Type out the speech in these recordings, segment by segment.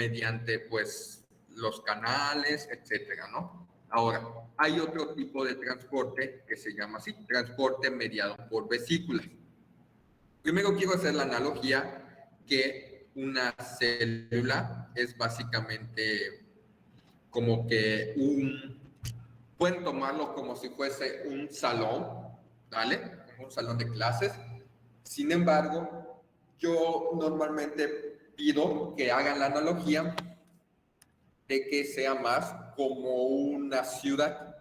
mediante, pues, los canales, etcétera, ¿no? Ahora, hay otro tipo de transporte que se llama así, transporte mediado por vesículas. Primero quiero hacer la analogía que una célula es básicamente como que pueden tomarlo como si fuese un salón, ¿vale? Como un salón de clases. Sin embargo, yo normalmente pido que hagan la analogía de que sea más como una ciudad.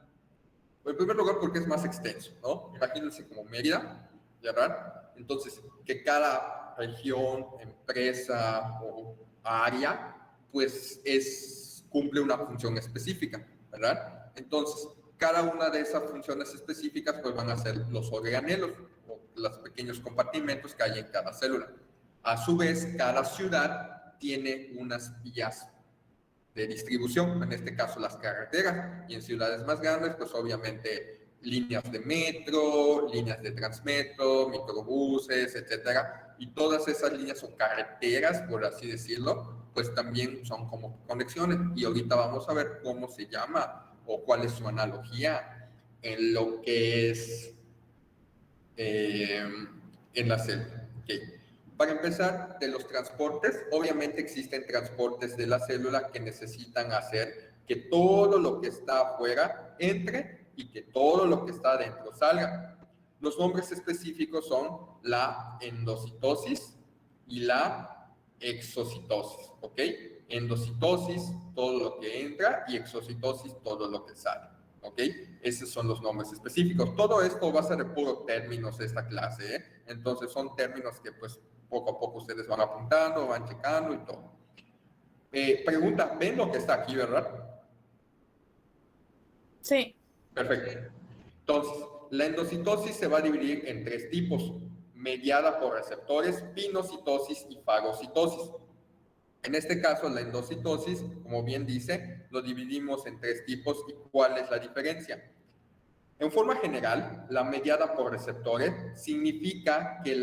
En primer lugar, porque es más extenso, ¿no? Imagínense como Mérida, ¿verdad? Entonces, que cada región, empresa o área, pues cumple una función específica, ¿verdad? Entonces, cada una de esas funciones específicas, pues van a ser los organelos o los pequeños compartimentos que hay en cada célula. A su vez, cada ciudad tiene unas vías de distribución, en este caso las carreteras, y en ciudades más grandes, pues obviamente líneas de metro, líneas de transmetro, microbuses, etcétera, y todas esas líneas o carreteras, por así decirlo, pues también son como conexiones, y ahorita vamos a ver cómo se llama o cuál es su analogía en lo que es en la célula. Okay. Para empezar, de los transportes, obviamente existen transportes de la célula que necesitan hacer que todo lo que está afuera entre y que todo lo que está adentro salga. Los nombres específicos son la endocitosis y la exocitosis, ¿ok? Endocitosis, todo lo que entra, y exocitosis, todo lo que sale, ¿ok? Esos son los nombres específicos. Todo esto va a ser de puro términos esta clase, ¿eh? Entonces son términos que pues poco a poco ustedes van apuntando, van checando y todo. Pregunta, ¿ven lo que está aquí, verdad? Sí. Perfecto. Entonces, la endocitosis se va a dividir en tres tipos, mediada por receptores, pinocitosis y fagocitosis. En este caso, la endocitosis, como bien dice, lo dividimos en tres tipos. ¿Y cuál es la diferencia? En forma general, la mediada por receptores significa que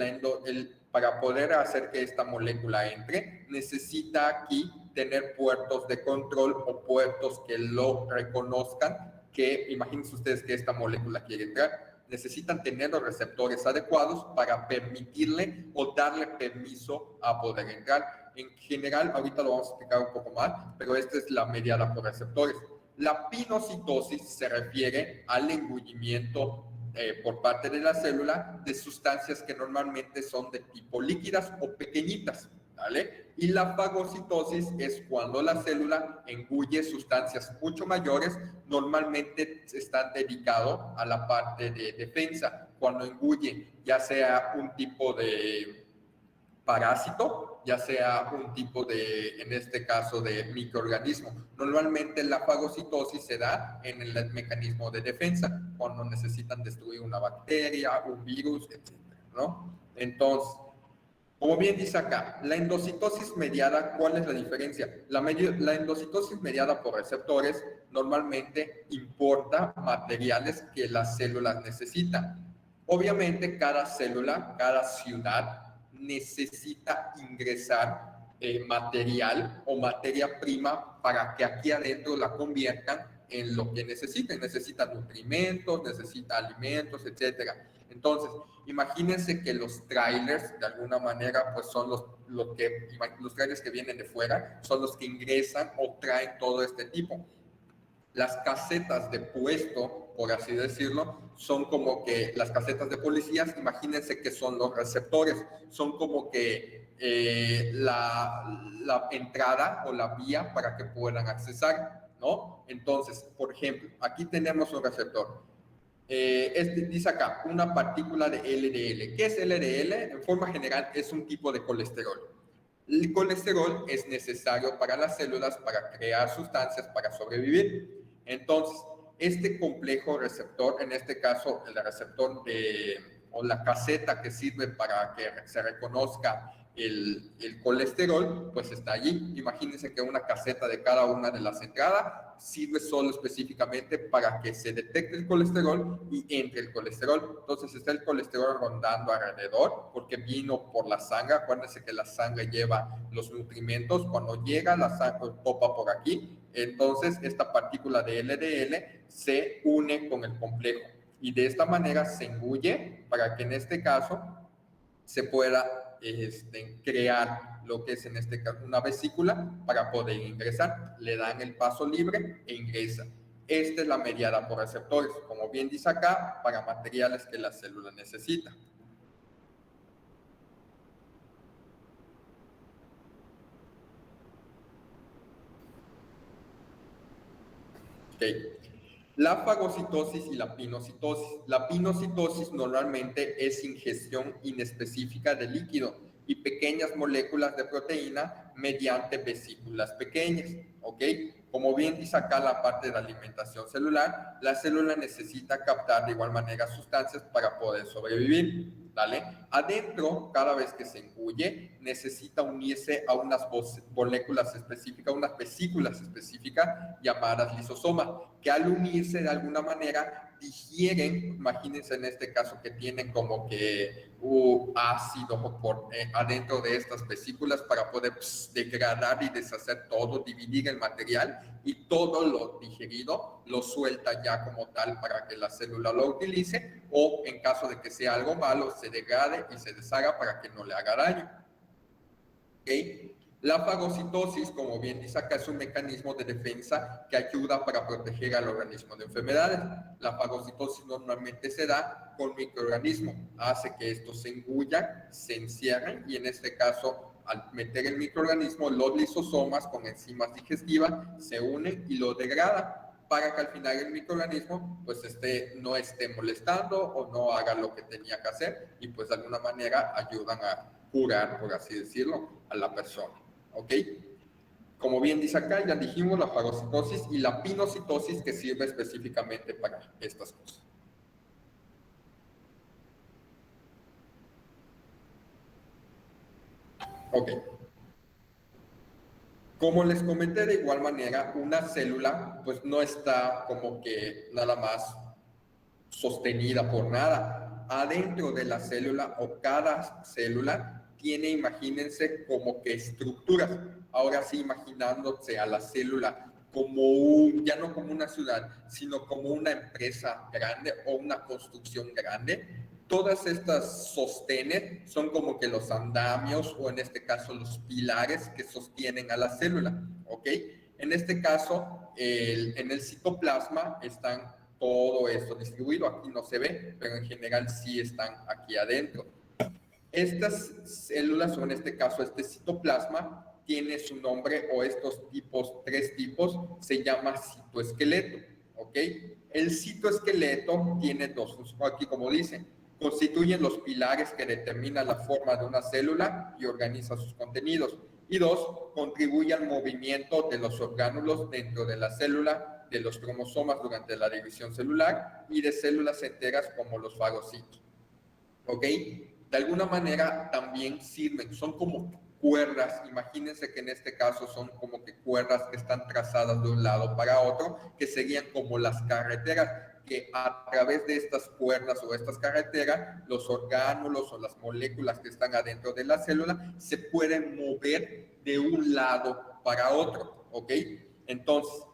para poder hacer que esta molécula entre, necesita aquí tener puertos de control o puertos que lo reconozcan, que imagínense ustedes que esta molécula quiere entrar, necesitan tener los receptores adecuados para permitirle o darle permiso a poder entrar. En general, ahorita lo vamos a explicar un poco más, pero esta es la mediada por receptores. La pinocitosis se refiere al engullimiento por parte de la célula de sustancias que normalmente son de tipo líquidas o pequeñitas, ¿vale? Y la fagocitosis es cuando la célula engulle sustancias mucho mayores, normalmente están dedicados a la parte de defensa, cuando engulle ya sea un tipo de parásito, ya sea un tipo de, en este caso, de microorganismo. Normalmente la fagocitosis se da en el mecanismo de defensa, cuando necesitan destruir una bacteria, un virus, etcétera, ¿no? Entonces, como bien dice acá, la endocitosis mediada, ¿cuál es la diferencia? La endocitosis mediada por receptores normalmente importa materiales que las células necesitan. Obviamente, cada célula, cada ciudad necesita ingresar material o materia prima para que aquí adentro la conviertan en lo que necesiten. Necesita nutrimentos, necesita alimentos, etcétera. Entonces, imagínense que los trailers, de alguna manera, pues son los trailers que vienen de fuera, son los que ingresan o traen todo este tipo. Las casetas de puesto, por así decirlo, son como que las casetas de policías, imagínense que son los receptores, son como que la entrada o la vía para que puedan accesar, ¿no? Entonces, por ejemplo, aquí tenemos un receptor. Dice acá, una partícula de LDL. ¿Qué es LDL? En forma general es un tipo de colesterol. El colesterol es necesario para las células para crear sustancias para sobrevivir. Entonces, este complejo receptor, en este caso el receptor o la caseta que sirve para que se reconozca el colesterol, pues está allí. Imagínense que una caseta de cada una de las entradas sirve solo específicamente para que se detecte el colesterol y entre el colesterol. Entonces está el colesterol rondando alrededor porque vino por la sangre. Acuérdense que la sangre lleva los nutrimentos. Cuando llega la sangre topa por aquí, entonces esta partícula de LDL se une con el complejo y de esta manera se engulle para que en este caso se pueda crear lo que es en este caso una vesícula para poder ingresar. Le dan el paso libre e ingresa. Esta es la mediada por receptores, como bien dice acá, para materiales que la célula necesita. Okay. La fagocitosis y la pinocitosis. La pinocitosis normalmente es ingestión inespecífica de líquido y pequeñas moléculas de proteína mediante vesículas pequeñas, ¿ok? Como bien dice acá la parte de la alimentación celular, la célula necesita captar de igual manera sustancias para poder sobrevivir, ¿vale? Adentro, cada vez que se engulle, necesita unirse a unas moléculas específicas, unas vesículas específicas llamadas lisosomas, que al unirse de alguna manera digieren, imagínense en este caso que tienen como que ácido adentro de estas vesículas para poder degradar y deshacer todo, dividir el material y todo lo digerido lo suelta ya como tal para que la célula lo utilice o en caso de que sea algo malo se degrade y se deshaga para que no le haga daño. ¿Okay? La fagocitosis, como bien dice acá, es un mecanismo de defensa que ayuda para proteger al organismo de enfermedades. La fagocitosis normalmente se da con microorganismos, hace que estos se engullan, se encierren y en este caso, al meter el microorganismo, los lisosomas con enzimas digestivas se unen y lo degradan para que al final el microorganismo pues no esté molestando o no haga lo que tenía que hacer y pues de alguna manera ayudan a curar, por así decirlo, a la persona. ¿Ok? Como bien dice acá, ya dijimos la fagocitosis y la pinocitosis que sirve específicamente para estas cosas. Ok. Como les comenté de igual manera, una célula pues no está como que nada más sostenida por nada. Adentro de la célula o cada célula tiene, imagínense, como que estructuras. Ahora sí, imaginándose a la célula como ya no como una ciudad, sino como una empresa grande o una construcción grande. Todas estas sostenes son como que los andamios o en este caso los pilares que sostienen a la célula, ¿ok? En este caso, en el citoplasma están todo esto distribuido. Aquí no se ve, pero en general sí están aquí adentro. Estas células, o en este caso este citoplasma, tiene su nombre, o estos tipos, 3 tipos, se llama citoesqueleto, ¿ok? El citoesqueleto tiene 2 funciones, aquí como dice, constituyen los pilares que determinan la forma de una célula y organiza sus contenidos. Y 2, contribuye al movimiento de los orgánulos dentro de la célula, de los cromosomas durante la división celular y de células enteras como los fagocitos. ¿Ok? De alguna manera también sirven, son como cuerdas, imagínense que en este caso son como que cuerdas que están trazadas de un lado para otro, que serían como las carreteras, que a través de estas cuerdas o estas carreteras, los orgánulos o las moléculas que están adentro de la célula se pueden mover de un lado para otro, ¿ok? Entonces,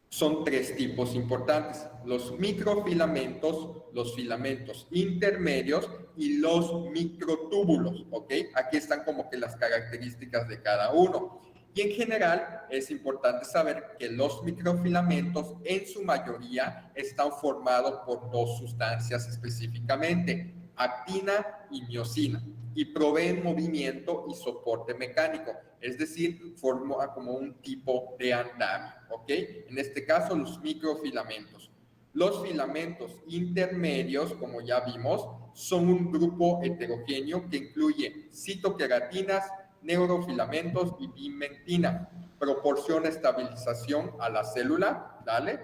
son 3 tipos importantes, los microfilamentos, los filamentos intermedios y los microtúbulos, ¿ok? Aquí están como que las características de cada uno. Y en general es importante saber que los microfilamentos en su mayoría están formados por 2 sustancias específicamente, actina y miosina, y proveen movimiento y soporte mecánico, es decir, forma como un tipo de andamio, ¿ok? En este caso, los microfilamentos. Los filamentos intermedios, como ya vimos, son un grupo heterogéneo que incluye citoqueratinas, neurofilamentos y pimentina. Proporciona estabilización a la célula, ¿vale?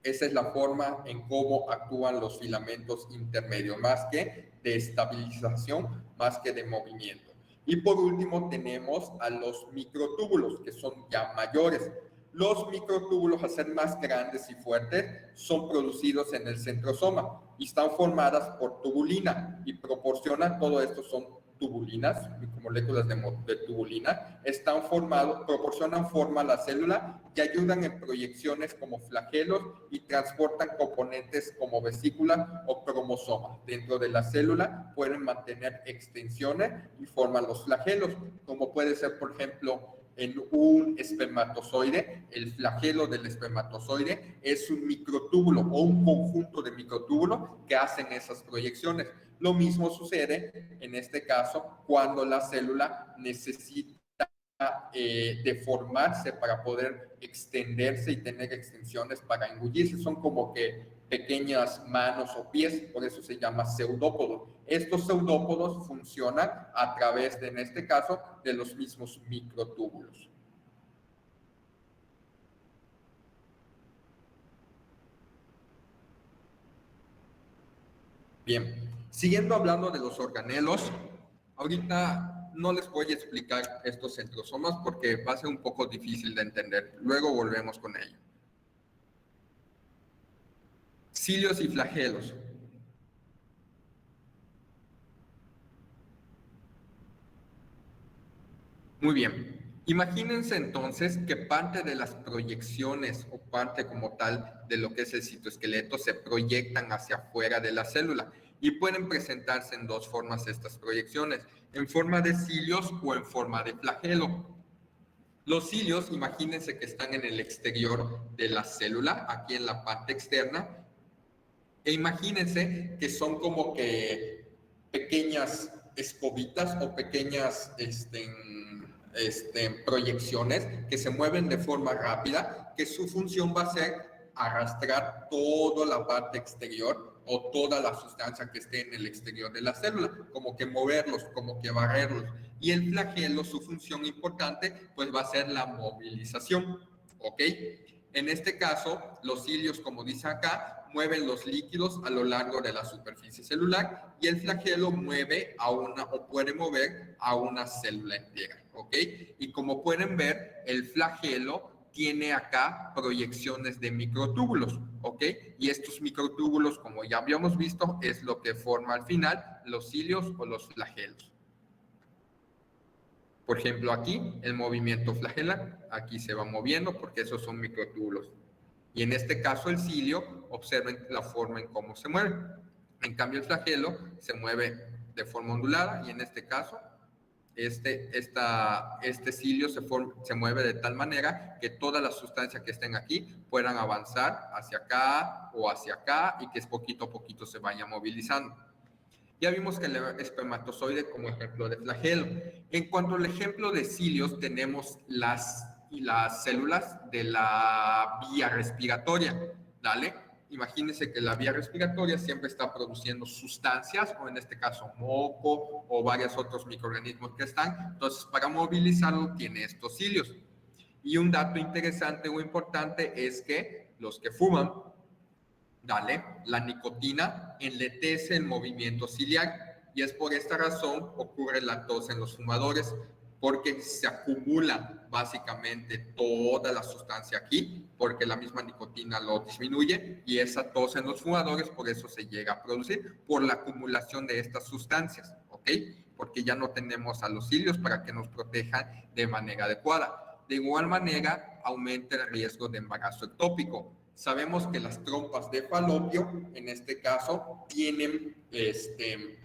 Esa es la forma en cómo actúan los filamentos intermedios, más que de estabilización, más que de movimiento. Y por último tenemos a los microtúbulos, que son ya mayores. Los microtúbulos, al ser más grandes y fuertes, son producidos en el centrosoma y están formadas por tubulina y proporcionan, todo esto son tubulinas, moléculas de tubulina, proporcionan forma a la célula y ayudan en proyecciones como flagelos y transportan componentes como vesícula o cromosoma. Dentro de la célula pueden mantener extensiones y forman los flagelos, como puede ser, por ejemplo, en un espermatozoide. El flagelo del espermatozoide es un microtúbulo o un conjunto de microtúbulos que hacen esas proyecciones. Lo mismo sucede en este caso cuando la célula necesita deformarse para poder extenderse y tener extensiones para engullirse. Son como que pequeñas manos o pies, por eso se llama pseudópodo. Estos pseudópodos funcionan a través de, en este caso, de los mismos microtúbulos. Bien, siguiendo hablando de los organelos, ahorita no les voy a explicar estos centrosomas porque va a ser un poco difícil de entender. Luego volvemos con ello. Cilios y flagelos. Muy bien. Imagínense entonces que parte de las proyecciones o parte como tal de lo que es el citoesqueleto se proyectan hacia afuera de la célula y pueden presentarse en dos formas estas proyecciones, en forma de cilios o en forma de flagelo. Los cilios, imagínense que están en el exterior de la célula, aquí en la parte externa, e imagínense que son como que pequeñas escobitas o pequeñas proyecciones que se mueven de forma rápida, que su función va a ser arrastrar toda la parte exterior o toda la sustancia que esté en el exterior de la célula, como que moverlos, como que barrerlos. Y el flagelo, su función importante, pues va a ser la movilización, ¿ok? En este caso, los cilios, como dice acá, mueven los líquidos a lo largo de la superficie celular y el flagelo mueve a una o puede mover a una célula entera, ¿ok? Y como pueden ver, el flagelo tiene acá proyecciones de microtúbulos, ¿ok? Y estos microtúbulos, como ya habíamos visto, es lo que forma al final los cilios o los flagelos. Por ejemplo, aquí el movimiento flagelar, aquí se va moviendo porque esos son microtúbulos. Y en este caso el cilio, observen la forma en cómo se mueve. En cambio el flagelo se mueve de forma ondulada y en este caso este cilio se mueve de tal manera que todas las sustancias que estén aquí puedan avanzar hacia acá o hacia acá y que poquito a poquito se vaya movilizando. Ya vimos que el espermatozoide como ejemplo de flagelo. En cuanto al ejemplo de cilios, tenemos las células de la vía respiratoria, ¿vale? Imagínense que la vía respiratoria siempre está produciendo sustancias, o en este caso moco, o varios otros microorganismos que están. Entonces, para movilizarlo, tiene estos cilios. Y un dato interesante o importante es que los que fuman, la nicotina enlentece el movimiento ciliar y es por esta razón ocurre la tos en los fumadores, porque se acumula básicamente toda la sustancia aquí, porque la misma nicotina lo disminuye y esa tos en los fumadores por eso se llega a producir, por la acumulación de estas sustancias, ¿ok? Porque ya no tenemos a los cilios para que nos protejan de manera adecuada. De igual manera, aumenta el riesgo de embarazo ectópico. Sabemos que las trompas de falopio, en este caso, tienen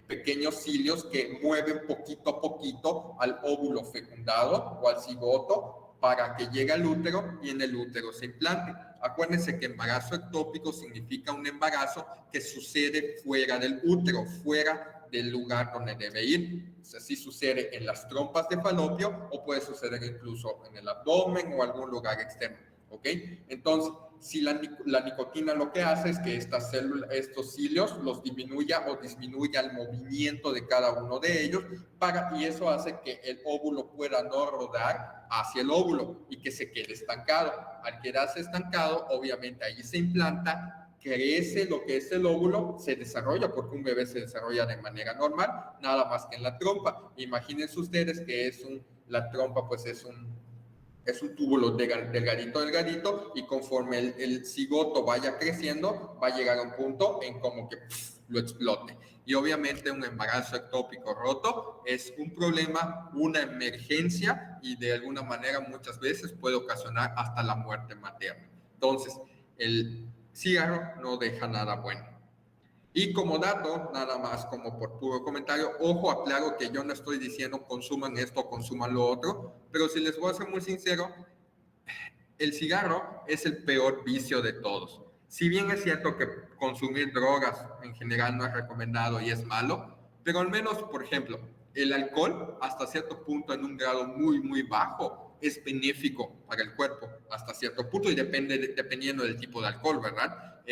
pequeños cilios que mueven poquito a poquito al óvulo fecundado o al cigoto para que llegue al útero y en el útero se implante. Acuérdense que embarazo ectópico significa un embarazo que sucede fuera del útero, fuera del lugar donde debe ir. O sea, sí sucede en las trompas de falopio o puede suceder incluso en el abdomen o algún lugar externo. ¿Ok? Entonces, si la nicotina lo que hace es que estos cilios los disminuya o disminuya el movimiento de cada uno de ellos y eso hace que el óvulo pueda no rodar hacia el óvulo y que se quede estancado. Al quedarse estancado, obviamente ahí se implanta crece lo que es el óvulo, se desarrolla, porque un bebé se desarrolla de manera normal, nada más que en la trompa. Imagínense ustedes que la trompa pues es un túbulo delgadito, y conforme el cigoto vaya creciendo, va a llegar a un punto en como que lo explote. Y obviamente un embarazo ectópico roto es un problema, una emergencia, y de alguna manera muchas veces puede ocasionar hasta la muerte materna. Entonces, el cigarro no deja nada bueno. Y como dato, nada más como por puro comentario, ojo, aclaro que yo no estoy diciendo consuman esto o consuman lo otro, pero si les voy a ser muy sincero, el cigarro es el peor vicio de todos. Si bien es cierto que consumir drogas en general no es recomendado y es malo, pero al menos, por ejemplo, el alcohol hasta cierto punto en un grado muy, muy bajo es benéfico para el cuerpo hasta cierto punto, y dependiendo del tipo de alcohol, ¿verdad?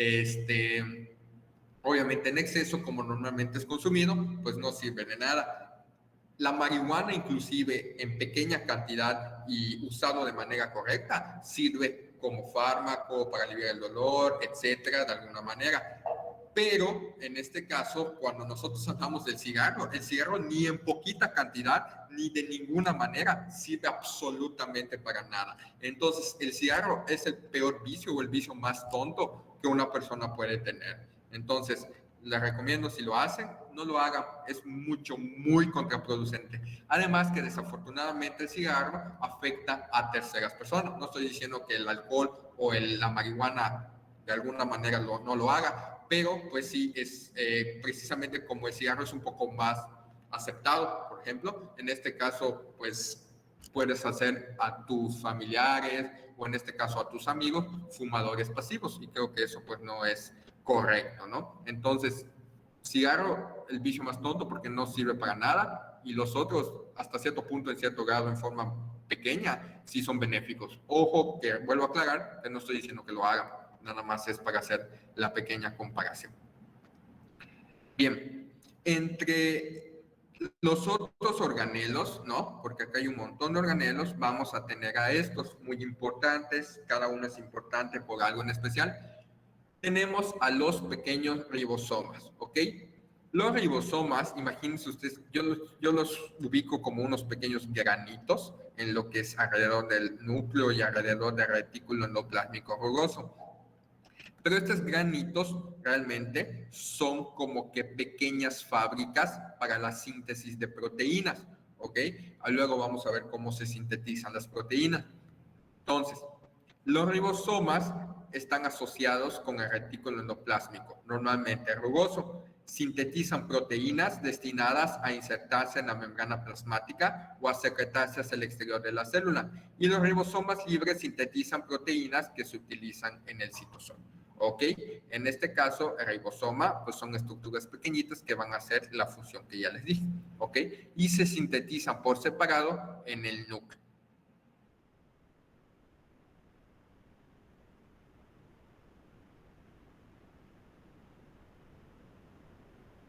Obviamente en exceso, como normalmente es consumido, pues no sirve de nada. La marihuana, inclusive en pequeña cantidad y usado de manera correcta, sirve como fármaco para aliviar el dolor, etcétera, de alguna manera. Pero en este caso, cuando nosotros hablamos del cigarro, el cigarro ni en poquita cantidad ni de ninguna manera sirve absolutamente para nada. Entonces, el cigarro es el peor vicio o el vicio más tonto que una persona puede tener. Entonces, les recomiendo, si lo hacen, no lo hagan, es muy contraproducente. Además que desafortunadamente el cigarro afecta a terceras personas. No estoy diciendo que el alcohol o la marihuana de alguna manera no lo haga, pero pues sí, es precisamente como el cigarro es un poco más aceptado, por ejemplo, en este caso pues puedes hacer a tus familiares o en este caso a tus amigos fumadores pasivos, y creo que eso pues no es correcto, ¿no? Entonces, cigarro, el vicio más tonto porque no sirve para nada, y los otros, hasta cierto punto, en cierto grado, en forma pequeña, sí son benéficos. Ojo, que vuelvo a aclarar, que no estoy diciendo que lo hagan, nada más es para hacer la pequeña comparación. Bien, entre los otros organelos, ¿no? Porque acá hay un montón de organelos, vamos a tener a estos muy importantes, cada uno es importante por algo en especial. Tenemos a los pequeños ribosomas, ¿ok? Los ribosomas, imagínense ustedes, yo los ubico como unos pequeños granitos en lo que es alrededor del núcleo y alrededor del retículo endoplásmico rugoso. Pero estos granitos realmente son como que pequeñas fábricas para la síntesis de proteínas, ¿ok? Luego vamos a ver cómo se sintetizan las proteínas. Entonces, los ribosomas están asociados con el retículo endoplásmico, normalmente rugoso. Sintetizan proteínas destinadas a insertarse en la membrana plasmática o a secretarse hacia el exterior de la célula. Y los ribosomas libres sintetizan proteínas que se utilizan en el citosol. ¿Ok? En este caso, el ribosoma pues son estructuras pequeñitas que van a hacer la función que ya les dije. ¿Ok? Y se sintetizan por separado en el núcleo.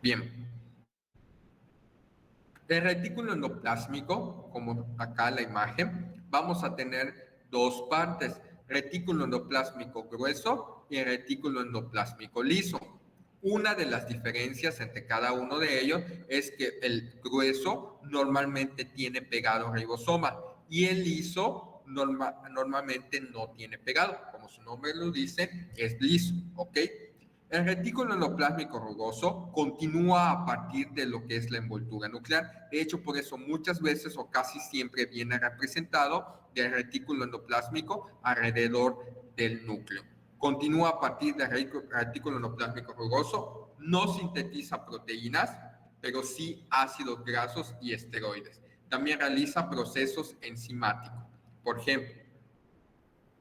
Bien, el retículo endoplásmico, como acá la imagen, vamos a tener dos partes, retículo endoplásmico grueso y retículo endoplásmico liso. Una de las diferencias entre cada uno de ellos es que el grueso normalmente tiene pegado ribosoma y el liso normalmente no tiene pegado. Como su nombre lo dice, es liso, ¿ok? El retículo endoplásmico rugoso continúa a partir de lo que es la envoltura nuclear. De hecho, por eso muchas veces o casi siempre viene representado del retículo endoplásmico alrededor del núcleo. Continúa a partir del retículo endoplásmico rugoso, no sintetiza proteínas, pero sí ácidos grasos y esteroides. También realiza procesos enzimáticos. Por ejemplo,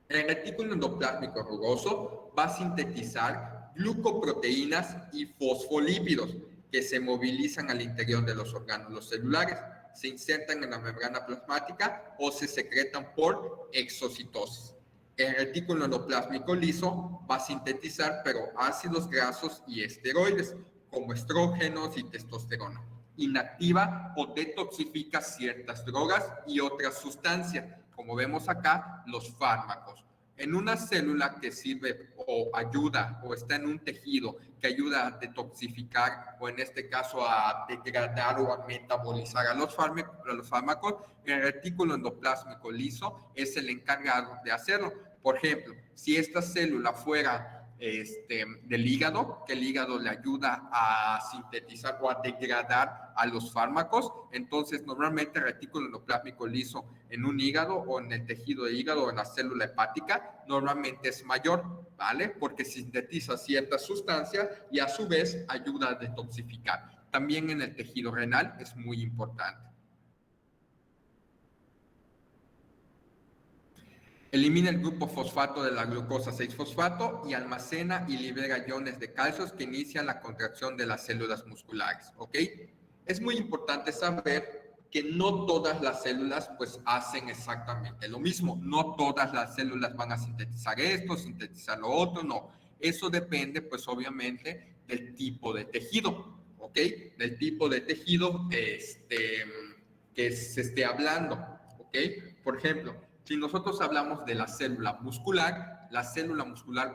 el retículo endoplásmico rugoso va a sintetizar glucoproteínas y fosfolípidos que se movilizan al interior de los orgánulos celulares, se insertan en la membrana plasmática o se secretan por exocitosis. El retículo endoplásmico liso va a sintetizar pero ácidos grasos y esteroides como estrógenos y testosterona. Inactiva o detoxifica ciertas drogas y otras sustancias, como vemos acá, los fármacos. En una célula que sirve o ayuda o está en un tejido que ayuda a detoxificar o en este caso a degradar o a metabolizar a los fármacos, el retículo endoplásmico liso es el encargado de hacerlo. Por ejemplo, si esta célula fuera del hígado, que el hígado le ayuda a sintetizar o a degradar a los fármacos, entonces normalmente el retículo endoplásmico liso en un hígado o en el tejido de hígado o en la célula hepática normalmente es mayor, ¿vale? Porque sintetiza ciertas sustancias y a su vez ayuda a detoxificar. También en el tejido renal es muy importante. Elimina el grupo fosfato de la glucosa 6-fosfato y almacena y libera iones de calcio que inician la contracción de las células musculares, ¿ok? Es muy importante saber que no todas las células pues hacen exactamente lo mismo. No todas las células van a sintetizar esto, sintetizar lo otro, no. Eso depende pues obviamente del tipo de tejido, ¿ok? Del tipo de tejido que se esté hablando, ¿ok? Por ejemplo, si nosotros hablamos de la célula muscular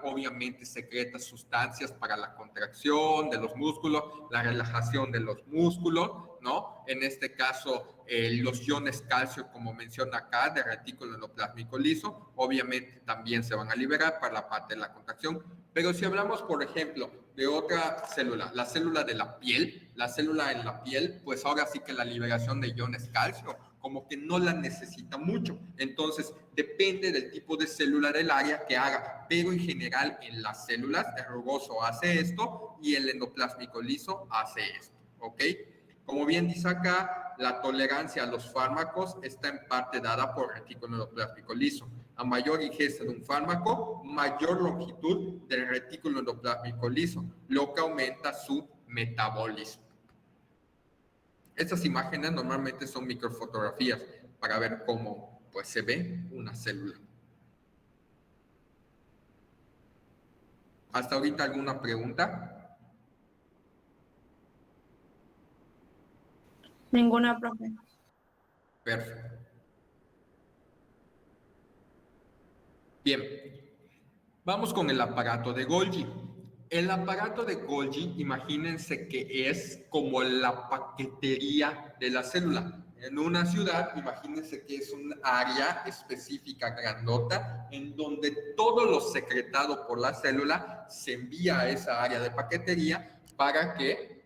obviamente secreta sustancias para la contracción de los músculos, la relajación de los músculos, ¿no? En este caso, los iones calcio, como menciona acá, de retículo endoplásmico liso, obviamente también se van a liberar para la parte de la contracción. Pero si hablamos, por ejemplo, de otra célula, la célula de la piel, la célula en la piel, pues ahora sí que la liberación de iones calcio como que no la necesita mucho. Entonces, depende del tipo de célula del área que haga, pero en general en las células, el rugoso hace esto y el endoplásmico liso hace esto, ¿ok? Como bien dice acá, la tolerancia a los fármacos está en parte dada por el retículo endoplásmico liso. A mayor ingesta de un fármaco, mayor longitud del retículo endoplásmico liso, lo que aumenta su metabolismo. Estas imágenes normalmente son microfotografías para ver cómo pues, se ve una célula. ¿Hasta ahorita alguna pregunta? Ninguna, profe. Perfecto. Bien, vamos con el aparato de Golgi. El aparato de Golgi, imagínense que es como la paquetería de la célula. En una ciudad, imagínense que es un área específica grandota en donde todo lo secretado por la célula se envía a esa área de paquetería para que,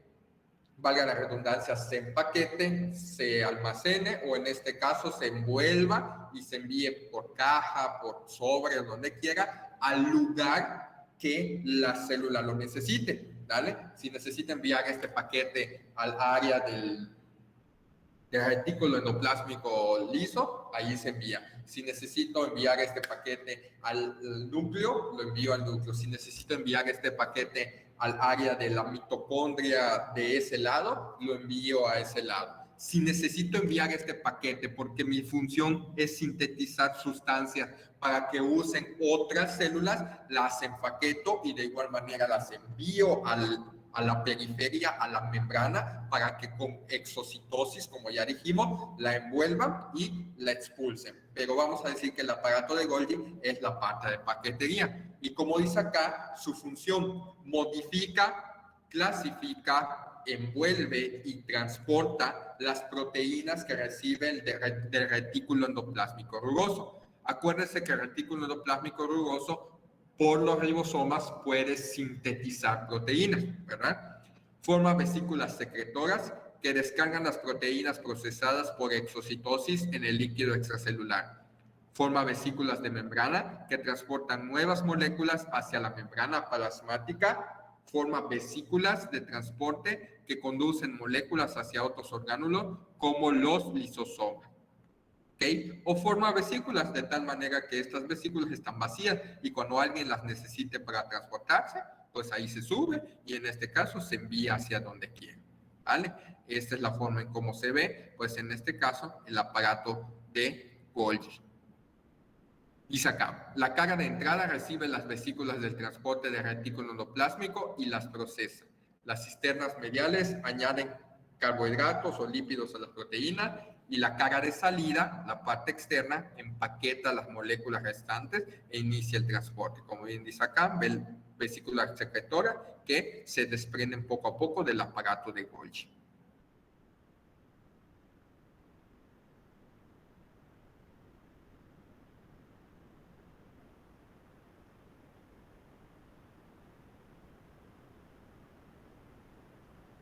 valga la redundancia, se empaquete, se almacene o en este caso se envuelva y se envíe por caja, por sobre, donde quiera, al lugar que la célula lo necesite, ¿vale? Si necesita enviar este paquete al área del retículo endoplásmico liso, ahí se envía. Si necesito enviar este paquete al núcleo, lo envío al núcleo. Si necesito enviar este paquete al área de la mitocondria de ese lado, lo envío a ese lado. Si necesito enviar este paquete porque mi función es sintetizar sustancias para que usen otras células, las empaqueto y de igual manera las envío a la periferia, a la membrana, para que con exocitosis, como ya dijimos, la envuelvan y la expulsen. Pero vamos a decir que el aparato de Golgi es la parte de paquetería. Y como dice acá, su función modifica, clasifica, envuelve y transporta las proteínas que recibe el del retículo endoplásmico rugoso. Acuérdense que el retículo endoplásmico rugoso por los ribosomas puede sintetizar proteínas, ¿verdad? Forma vesículas secretoras que descargan las proteínas procesadas por exocitosis en el líquido extracelular. Forma vesículas de membrana que transportan nuevas moléculas hacia la membrana plasmática. Forma vesículas de transporte que conducen moléculas hacia otros orgánulos como los lisosomas. ¿Okay? O forma vesículas de tal manera que estas vesículas están vacías y cuando alguien las necesite para transportarse, pues ahí se sube y en este caso se envía hacia donde quiere, ¿vale? Esta es la forma en cómo se ve, pues en este caso, el aparato de Golgi. Dice acá, la carga de entrada recibe las vesículas del transporte de retículo endoplásmico y las procesa. Las cisternas mediales añaden carbohidratos o lípidos a la proteína y la cara de salida, la parte externa, empaqueta las moléculas restantes e inicia el transporte. Como bien dice acá, vesícula secretora que se desprenden poco a poco del aparato de Golgi.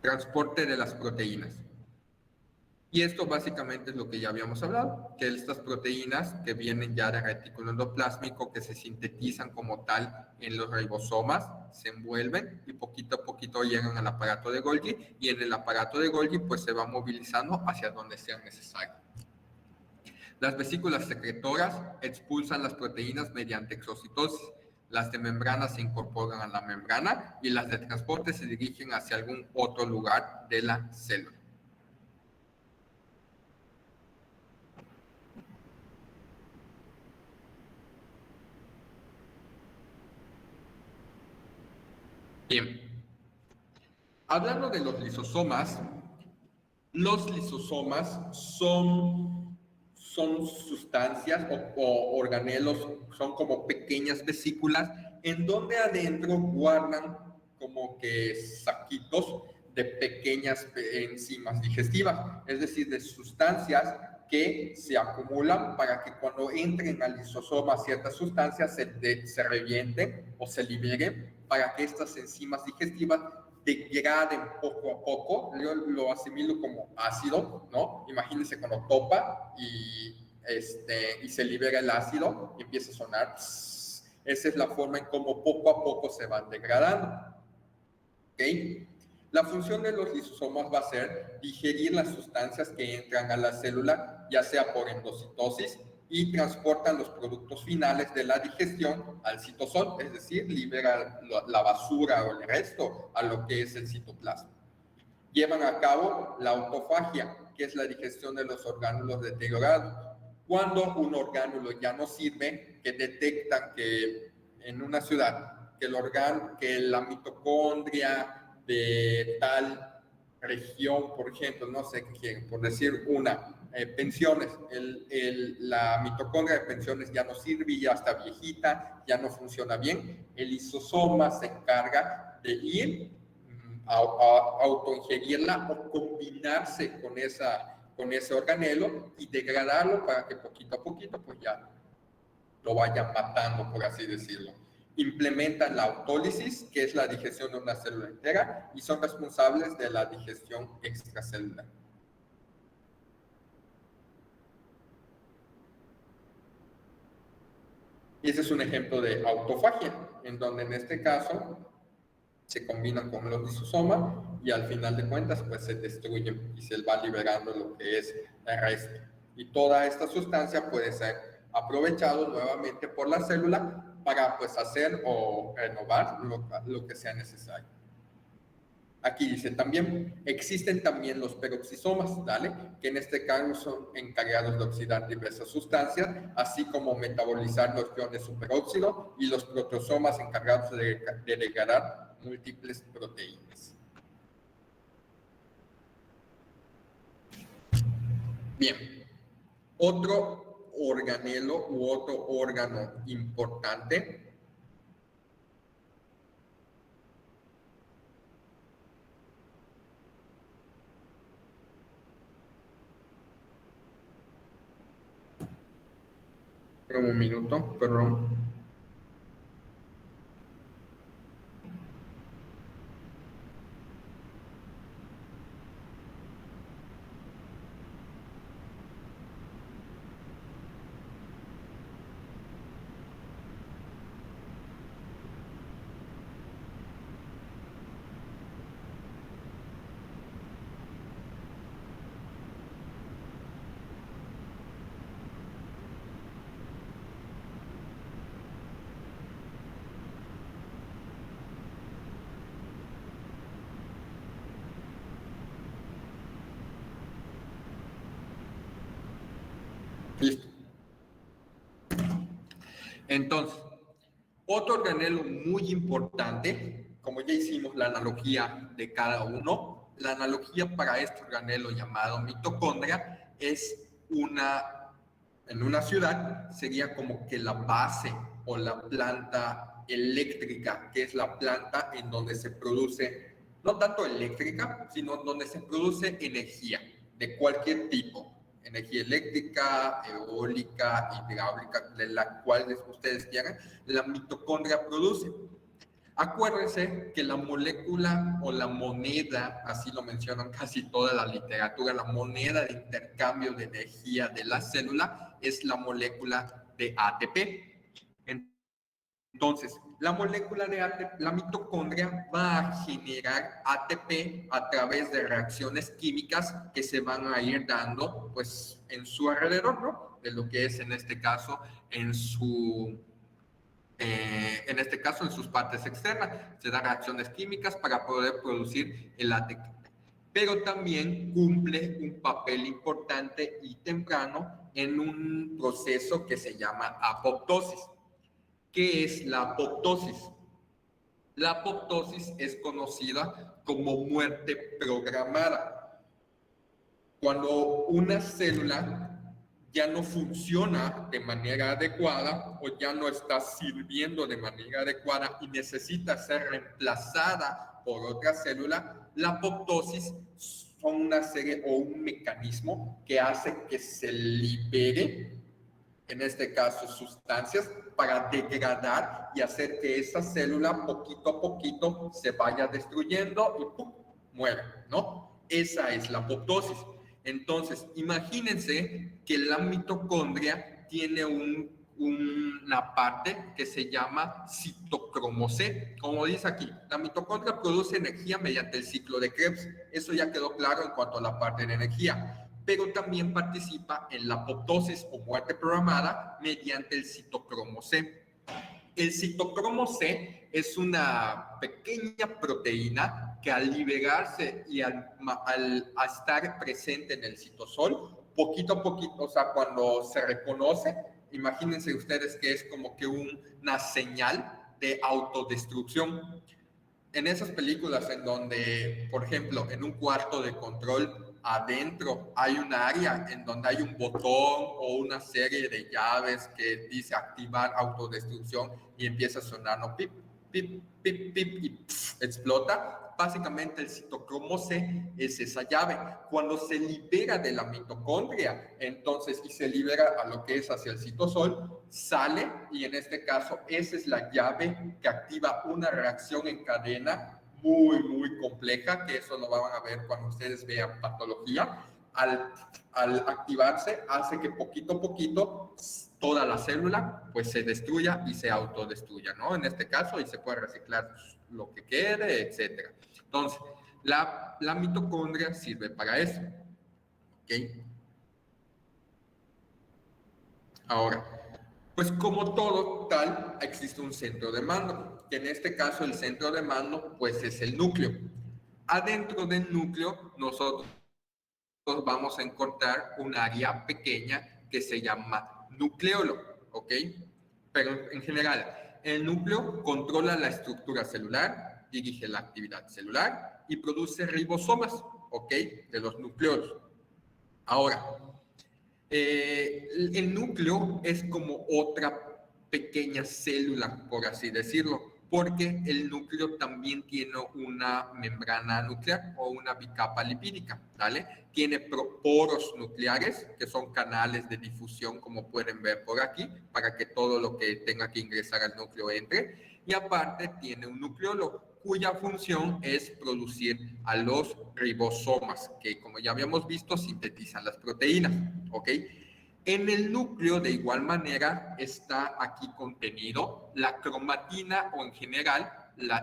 Transporte de las proteínas. Y esto básicamente es lo que ya habíamos hablado, que estas proteínas que vienen ya del retículo endoplásmico, que se sintetizan como tal en los ribosomas, se envuelven y poquito a poquito llegan al aparato de Golgi, y en el aparato de Golgi pues se va movilizando hacia donde sea necesario. Las vesículas secretoras expulsan las proteínas mediante exocitosis. Las de membrana se incorporan a la membrana y las de transporte se dirigen hacia algún otro lugar de la célula. Bien, hablando de los lisosomas son sustancias o organelos, son como pequeñas vesículas en donde adentro guardan como que saquitos de pequeñas enzimas digestivas, es decir, de sustancias que se acumulan para que cuando entren al lisosoma ciertas sustancias se revienten o se liberen para que estas enzimas digestivas degraden poco a poco. Yo lo asimilo como ácido, ¿no? Imagínense cuando topa y se libera el ácido y empieza a sonar. Esa es la forma en cómo poco a poco se van degradando. ¿Ok? La función de los lisosomas va a ser digerir las sustancias que entran a la célula, ya sea por endocitosis, y transportan los productos finales de la digestión al citosol, es decir, libera la basura o el resto a lo que es el citoplasma. Llevan a cabo la autofagia, que es la digestión de los orgánulos deteriorados. Cuando un orgánulo ya no sirve, que detectan que en una ciudad, que la mitocondria de tal región, por ejemplo, no sé qué quieren, por decir una, pensiones, la mitocondria de pensiones ya no sirve, ya está viejita, ya no funciona bien, el lisosoma se encarga de ir a autoingerirla o combinarse con ese organelo y degradarlo para que poquito a poquito pues ya lo vayan matando, por así decirlo. Implementan la autólisis, que es la digestión de una célula entera, y son responsables de la digestión extracelular. Y ese es un ejemplo de autofagia, en donde en este caso se combinan con los lisosomas y al final de cuentas pues se destruyen y se va liberando lo que es el resto. Y toda esta sustancia puede ser aprovechado nuevamente por la célula para pues hacer o renovar lo que sea necesario. Aquí dice también, existen también los peroxisomas, ¿vale? Que en este caso son encargados de oxidar diversas sustancias, así como metabolizar los iones superóxido, y los proteosomas encargados de degradar múltiples proteínas. Bien, otro organelo u otro órgano importante un minuto, perdón. Listo. Entonces, otro organelo muy importante, como ya hicimos la analogía de cada uno, la analogía para este organelo llamado mitocondria en una ciudad sería como que la base o la planta eléctrica, que es la planta en donde se produce, no tanto eléctrica, sino donde se produce energía de cualquier tipo. Energía eléctrica, eólica, hidráulica, de la cual ustedes quieran, la mitocondria produce. Acuérdense que la molécula o la moneda, así lo mencionan casi toda la literatura, la moneda de intercambio de energía de la célula es la molécula de ATP. Entonces, la molécula de ATP, la mitocondria va a generar ATP a través de reacciones químicas que se van a ir dando pues en su alrededor, ¿no? De lo que es en este caso en sus partes externas. Se dan reacciones químicas para poder producir el ATP. Pero también cumple un papel importante y temprano en un proceso que se llama apoptosis. ¿Qué es la apoptosis? La apoptosis es conocida como muerte programada. Cuando una célula ya no funciona de manera adecuada o ya no está sirviendo de manera adecuada y necesita ser reemplazada por otra célula, la apoptosis son una serie o un mecanismo que hace que se libere, en este caso, sustancias para degradar y hacer que esa célula poquito a poquito se vaya destruyendo y ¡pum!, muere, ¿no? Esa es la apoptosis. Entonces, imagínense que la mitocondria tiene una parte que se llama citocromo C. Como dice aquí, la mitocondria produce energía mediante el ciclo de Krebs. Eso ya quedó claro en cuanto a la parte de energía. Pero también participa en la apoptosis o muerte programada mediante el citocromo C. El citocromo C es una pequeña proteína que al liberarse y al estar presente en el citosol, poquito a poquito, o sea, cuando se reconoce, imagínense ustedes que es como que una señal de autodestrucción. En esas películas en donde, por ejemplo, en un cuarto de control adentro hay un área en donde hay un botón o una serie de llaves que dice activar autodestrucción y empieza a sonar, ¿no? Pip, pip, pip, pip, y explota. Básicamente el citocromo C es esa llave. Cuando se libera de la mitocondria, entonces, y se libera a lo que es hacia el citosol, sale, y en este caso esa es la llave que activa una reacción en cadena muy, muy compleja, que eso lo van a ver cuando ustedes vean patología. Al activarse, hace que poquito a poquito toda la célula pues se destruya y se autodestruya, ¿no? En este caso, y se puede reciclar lo que quede, etcétera. Entonces, la mitocondria sirve para eso, ¿ok? Ahora, pues como todo tal, existe un centro de mando, que en este caso el centro de mando pues es el núcleo. Adentro del núcleo nosotros vamos a encontrar un área pequeña que se llama nucleolo, ¿ok? Pero en general, el núcleo controla la estructura celular, dirige la actividad celular y produce ribosomas, ¿ok? De los nucleolos. Ahora, el núcleo es como otra pequeña célula, por así decirlo, porque el núcleo también tiene una membrana nuclear o una bicapa lipídica, ¿vale? Tiene poros nucleares, que son canales de difusión, como pueden ver por aquí, para que todo lo que tenga que ingresar al núcleo entre. Y aparte tiene un nucleolo, cuya función es producir a los ribosomas, que como ya habíamos visto, sintetizan las proteínas, ¿ok? En el núcleo, de igual manera, está aquí contenido la cromatina o en general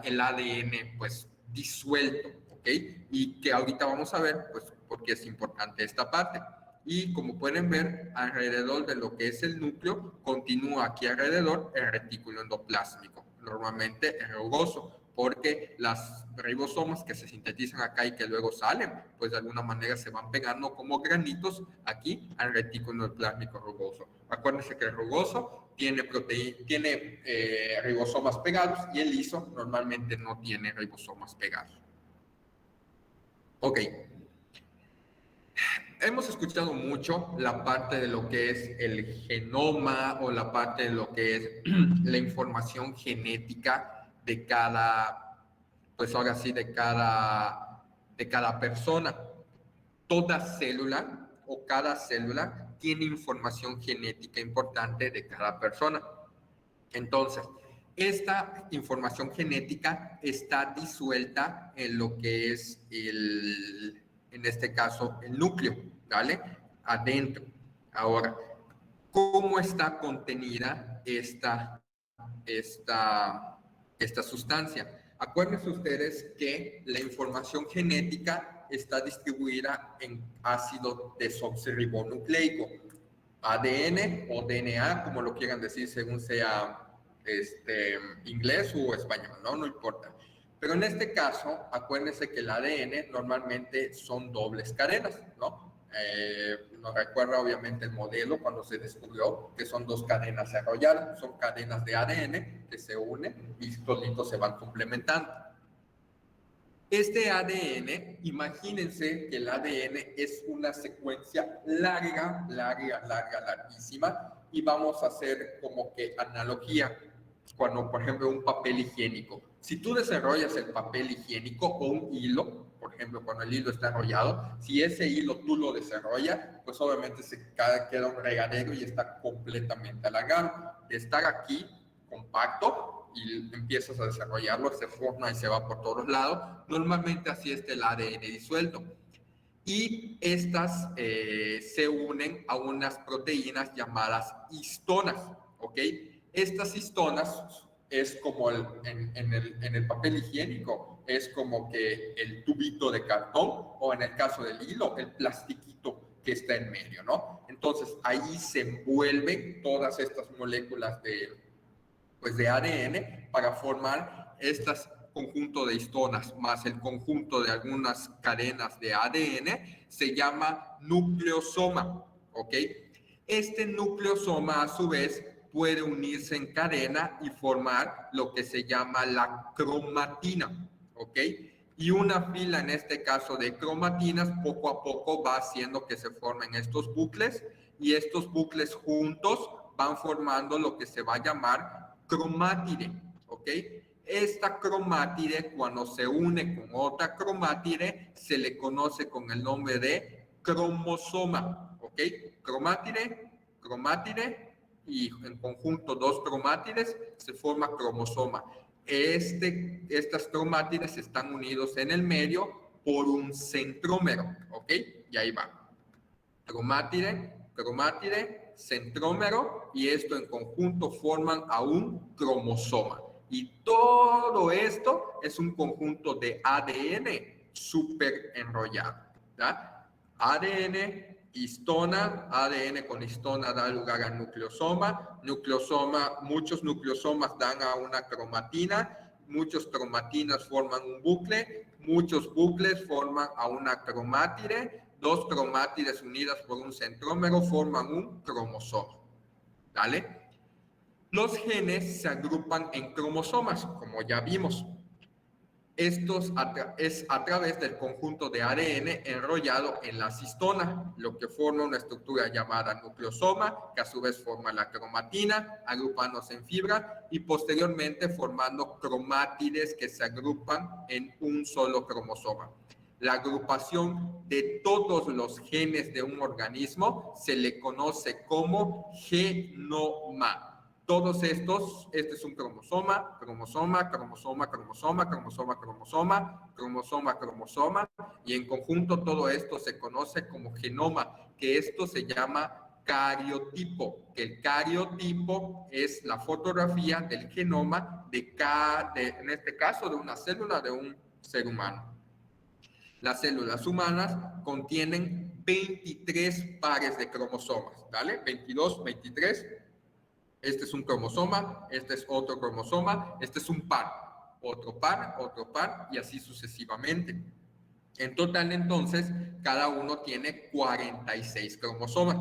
el ADN, pues, disuelto, ¿ok? Y que ahorita vamos a ver, pues, por qué es importante esta parte. Y como pueden ver, alrededor de lo que es el núcleo, continúa aquí alrededor el retículo endoplásmico, normalmente es rugoso, porque las ribosomas que se sintetizan acá y que luego salen, pues de alguna manera se van pegando como granitos aquí al retículo endoplásmico rugoso. Acuérdense que el rugoso tiene ribosomas pegados y el liso normalmente no tiene ribosomas pegados. Ok. hemos escuchado mucho la parte de lo que es el genoma o la parte de lo que es la información genética de cada, pues ahora sí, de cada persona. Toda célula o cada célula tiene información genética importante de cada persona. Entonces, esta información genética está disuelta en lo que es en este caso, el núcleo, ¿vale? Adentro. Ahora, ¿cómo está contenida esta sustancia? Acuérdense ustedes que la información genética está distribuida en ácido desoxirribonucleico, ADN o DNA, como lo quieran decir según sea inglés o español, ¿no? No importa. Pero en este caso, acuérdense que el ADN normalmente son dobles cadenas, ¿no? Nos recuerda obviamente el modelo cuando se descubrió que son dos cadenas enrolladas, son cadenas de ADN que se unen y solitos se van complementando. Este ADN, imagínense que el ADN es una secuencia larguísima, y vamos a hacer como que analogía cuando, por ejemplo, un papel higiénico. Si tú desarrollas el papel higiénico o un hilo, por ejemplo, cuando el hilo está enrollado, si ese hilo tú lo desarrollas, pues obviamente queda un regadero y está completamente alargado. De estar aquí compacto y empiezas a desarrollarlo, se forma y se va por todos lados. Normalmente así está el ADN disuelto. Y estas se unen a unas proteínas llamadas histonas, ¿ok? Estas histonas es como en el papel higiénico, es como que el tubito de cartón, o en el caso del hilo, el plastiquito que está en medio, ¿no? Entonces ahí se envuelven todas estas moléculas de ADN para formar estas conjunto de histonas más el conjunto de algunas cadenas de ADN, se llama nucleosoma, ¿ok? Este nucleosoma a su vez puede unirse en cadena y formar lo que se llama la cromatina, ¿ok? Y una fila, en este caso de cromatinas, poco a poco va haciendo que se formen estos bucles, y estos bucles juntos van formando lo que se va a llamar cromátide, ¿ok? Esta cromátide, cuando se une con otra cromátide, se le conoce con el nombre de cromosoma, ¿ok? Cromátide, y en conjunto dos cromátides se forma cromosoma. Estas cromátides están unidos en el medio por un centrómero, ¿ok? Y ahí va. Cromátide, centrómero, y esto en conjunto forman a un cromosoma. Y todo esto es un conjunto de ADN súper enrollado, ¿ya? ADN, histona, ADN con histona da lugar a nucleosoma, muchos nucleosomas dan a una cromatina, muchos cromatinas forman un bucle, muchos bucles forman a una cromátide, dos cromátides unidas por un centrómero forman un cromosoma, ¿vale? Los genes se agrupan en cromosomas, como ya vimos. Estos es a través del conjunto de ADN enrollado en la histona, lo que forma una estructura llamada nucleosoma, que a su vez forma la cromatina, agrupándose en fibra y posteriormente formando cromátides que se agrupan en un solo cromosoma. La agrupación de todos los genes de un organismo se le conoce como genoma. Todos estos, este es un cromosoma, y en conjunto todo esto se conoce como genoma, que esto se llama cariotipo, que el cariotipo es la fotografía del genoma en este caso de una célula de un ser humano. Las células humanas contienen 23 pares de cromosomas, ¿vale? 22, 23. Este es un cromosoma, este es otro cromosoma, este es un par, otro par, y así sucesivamente. En total, entonces, cada uno tiene 46 cromosomas.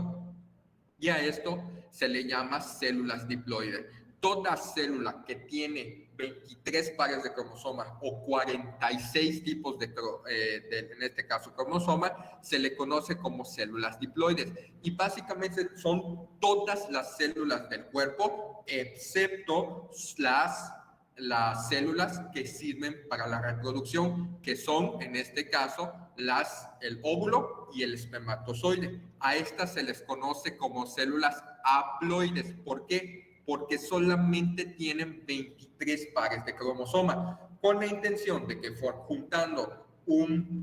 Y a esto se le llama células diploides. toda célula que tiene 23 pares de cromosomas o 46 tipos en este caso, cromosomas, se le conoce como células diploides. Y básicamente son todas las células del cuerpo, excepto las células que sirven para la reproducción, que son, en este caso, el óvulo y el espermatozoide. A estas se les conoce como células haploides. ¿Por qué? Porque solamente tienen 23 pares de cromosoma, con la intención de que juntando un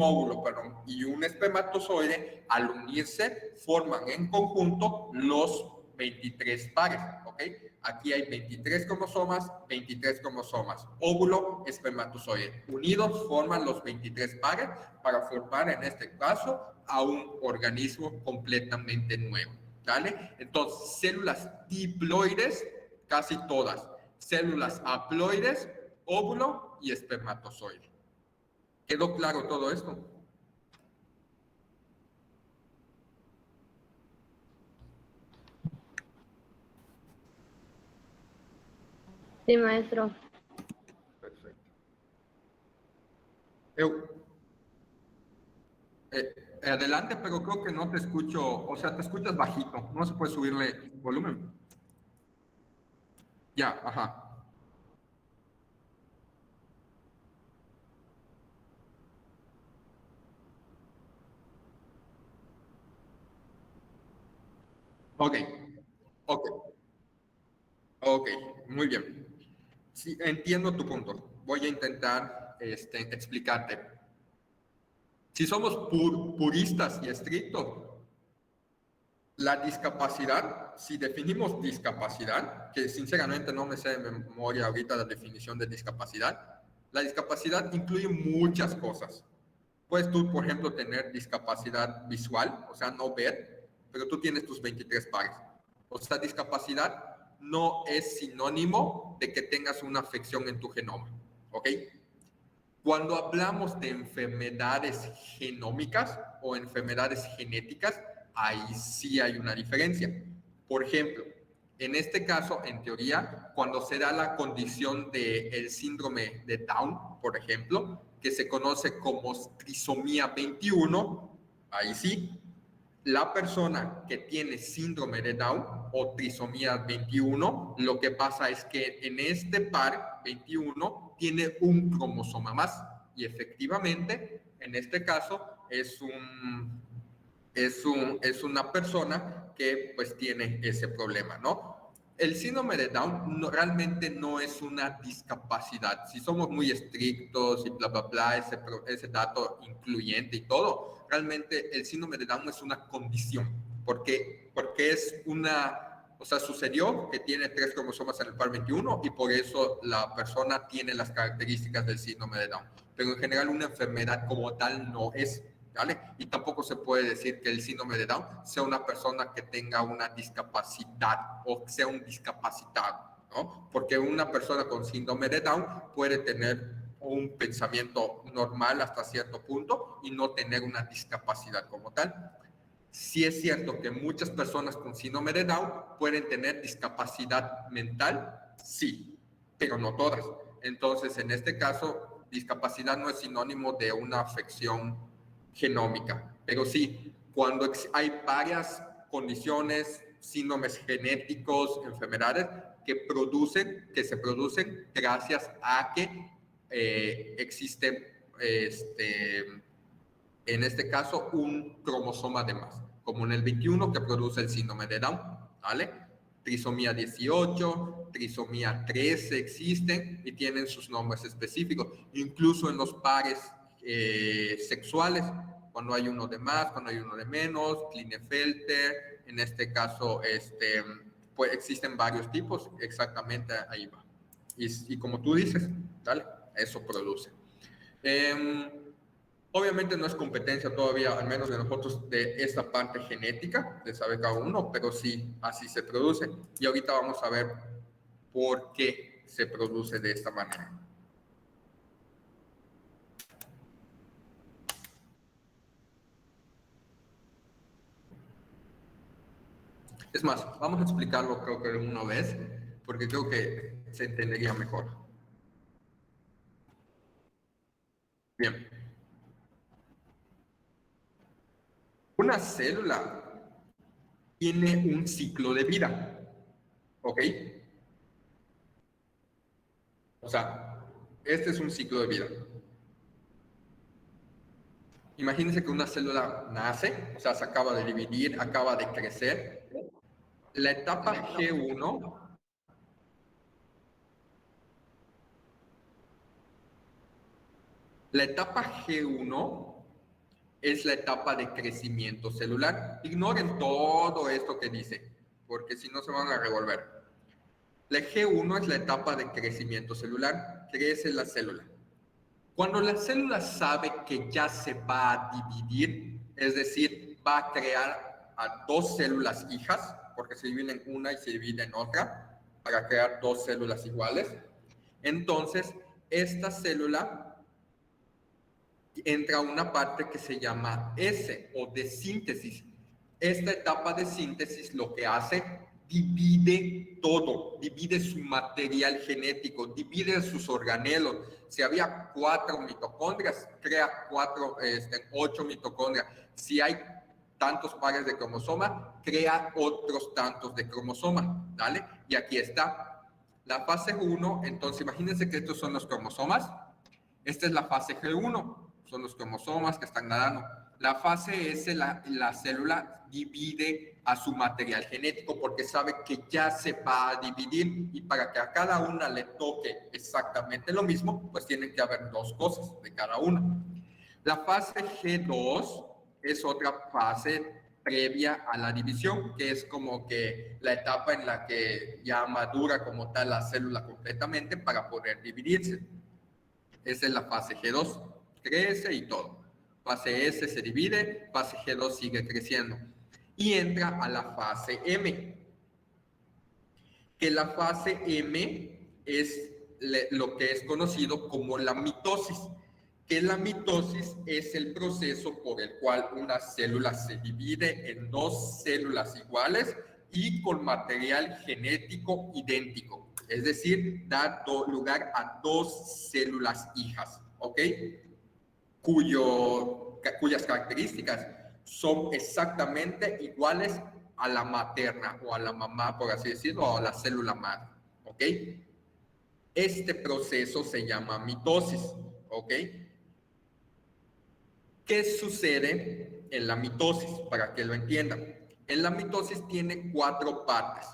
óvulo, y un espermatozoide, al unirse, forman en conjunto los 23 pares, ¿ok? Aquí hay 23 cromosomas, óvulo, espermatozoide. Unidos forman los 23 pares para formar, en este caso, a un organismo completamente nuevo, ¿vale? Entonces, células diploides, casi todas. Células haploides, óvulo y espermatozoide. ¿Quedó claro todo esto? Sí, maestro. Perfecto. Adelante, pero creo que no te escucho, o sea, te escuchas bajito, no se puede subirle volumen. Ya, ajá. Ok, ok, muy bien. Sí, entiendo tu punto. Voy a intentar explicarte. Si somos puristas y estrictos, la discapacidad, si definimos discapacidad, que sinceramente no me sé de memoria ahorita la definición de discapacidad, la discapacidad incluye muchas cosas. Puedes tú, por ejemplo, tener discapacidad visual, o sea, no ver, pero tú tienes tus 23 pares. O sea, discapacidad no es sinónimo de que tengas una afección en tu genoma, ¿ok? Cuando hablamos de enfermedades genómicas o enfermedades genéticas, ahí sí hay una diferencia. Por ejemplo, en este caso, en teoría, cuando se da la condición del síndrome de Down, por ejemplo, que se conoce como trisomía 21, ahí sí, la persona que tiene síndrome de Down o trisomía 21, lo que pasa es que en este par 21 tiene un cromosoma más y efectivamente, en este caso, es una persona que pues tiene ese problema, ¿no? El síndrome de Down realmente no es una discapacidad. Si somos muy estrictos y bla, bla, bla, ese dato incluyente y todo, realmente el síndrome de Down es una condición. Porque es o sea, sucedió que tiene 3 cromosomas en el par 21 y por eso la persona tiene las características del síndrome de Down. Pero en general una enfermedad como tal no es. ¿Vale? Y tampoco se puede decir que el síndrome de Down sea una persona que tenga una discapacidad o sea un discapacitado, ¿no? Porque una persona con síndrome de Down puede tener un pensamiento normal hasta cierto punto y no tener una discapacidad como tal. Sí es cierto que muchas personas con síndrome de Down pueden tener discapacidad mental, sí, pero no todas. Entonces, en este caso, discapacidad no es sinónimo de una afección genómica, pero sí, cuando hay varias condiciones, síndromes genéticos, enfermedades que se producen gracias a que existe en este caso un cromosoma de más, como en el 21 que produce el síndrome de Down, ¿vale? Trisomía 18, trisomía 13 existen y tienen sus nombres específicos, incluso en los pares sexuales, cuando hay uno de más, cuando hay uno de menos, Klinefelter, en este caso, pues existen varios tipos, exactamente ahí va. Y como tú dices, ¿vale? Eso produce. Obviamente no es competencia todavía, al menos de nosotros, de esta parte genética, de saber cada uno, pero sí, así se produce. Y ahorita vamos a ver por qué se produce de esta manera. Es más, vamos a explicarlo creo que una vez, porque creo que se entendería mejor. Bien. Una célula tiene un ciclo de vida, ¿ok? O sea, este es un ciclo de vida. Imagínense que una célula nace, o sea, se acaba de dividir, acaba de crecer. La etapa G1 es la etapa de crecimiento celular. Ignoren todo esto que dice, porque si no se van a revolver. La G1 es la etapa de crecimiento celular, crece la célula. Cuando la célula sabe que ya se va a dividir, es decir, va a crear a dos células hijas, porque se divide en una y se divide en otra, para crear dos células iguales, entonces esta célula entra a una parte que se llama S o de síntesis. Esta etapa de síntesis lo que hace, divide todo, divide su material genético, divide sus organelos. Si había 4 mitocondrias, crea 8 mitocondrias. Si hay tantos pares de cromosoma, crea otros tantos de cromosoma, ¿vale? Y aquí está. La fase 1, entonces imagínense que estos son los cromosomas. Esta es la fase G1, son los cromosomas que están nadando. La fase S, la célula divide a su material genético porque sabe que ya se va a dividir y para que a cada una le toque exactamente lo mismo, pues tienen que haber dos cosas de cada una. La fase G2 es otra fase previa a la división, que es como que la etapa en la que ya madura como tal la célula completamente para poder dividirse. Esa es la fase G2, crece y todo. Fase S se divide, fase G2 sigue creciendo. Y entra a la fase M, que la fase M es lo que es conocido como la mitosis, que la mitosis es el proceso por el cual una célula se divide en dos células iguales y con material genético idéntico. Es decir, da lugar a dos células hijas, ¿ok? Cuyas características son exactamente iguales a la materna o a la mamá, por así decirlo, o a la célula madre, ¿ok? Este proceso se llama mitosis, ¿ok? ¿Qué sucede en la mitosis? Para que lo entiendan. En la mitosis tiene 4 partes: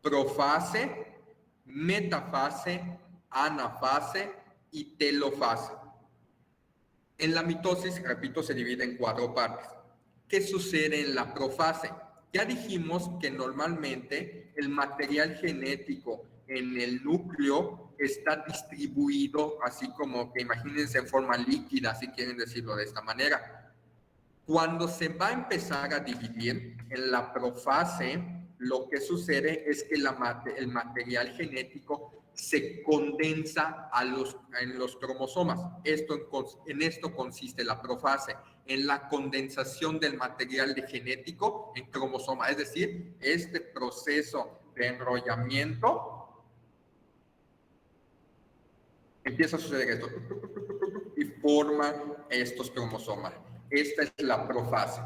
profase, metafase, anafase y telofase. En la mitosis, repito, se divide en 4 partes. ¿Qué sucede en la profase? Ya dijimos que normalmente el material genético en el núcleo está distribuido, así como que imagínense en forma líquida, si quieren decirlo de esta manera. Cuando se va a empezar a dividir en la profase, lo que sucede es que el material genético se condensa en los cromosomas. En esto consiste la profase, en la condensación del material genético en cromosoma. Es decir, este proceso de enrollamiento empieza a suceder esto y forma estos cromosomas. Esta es la profase.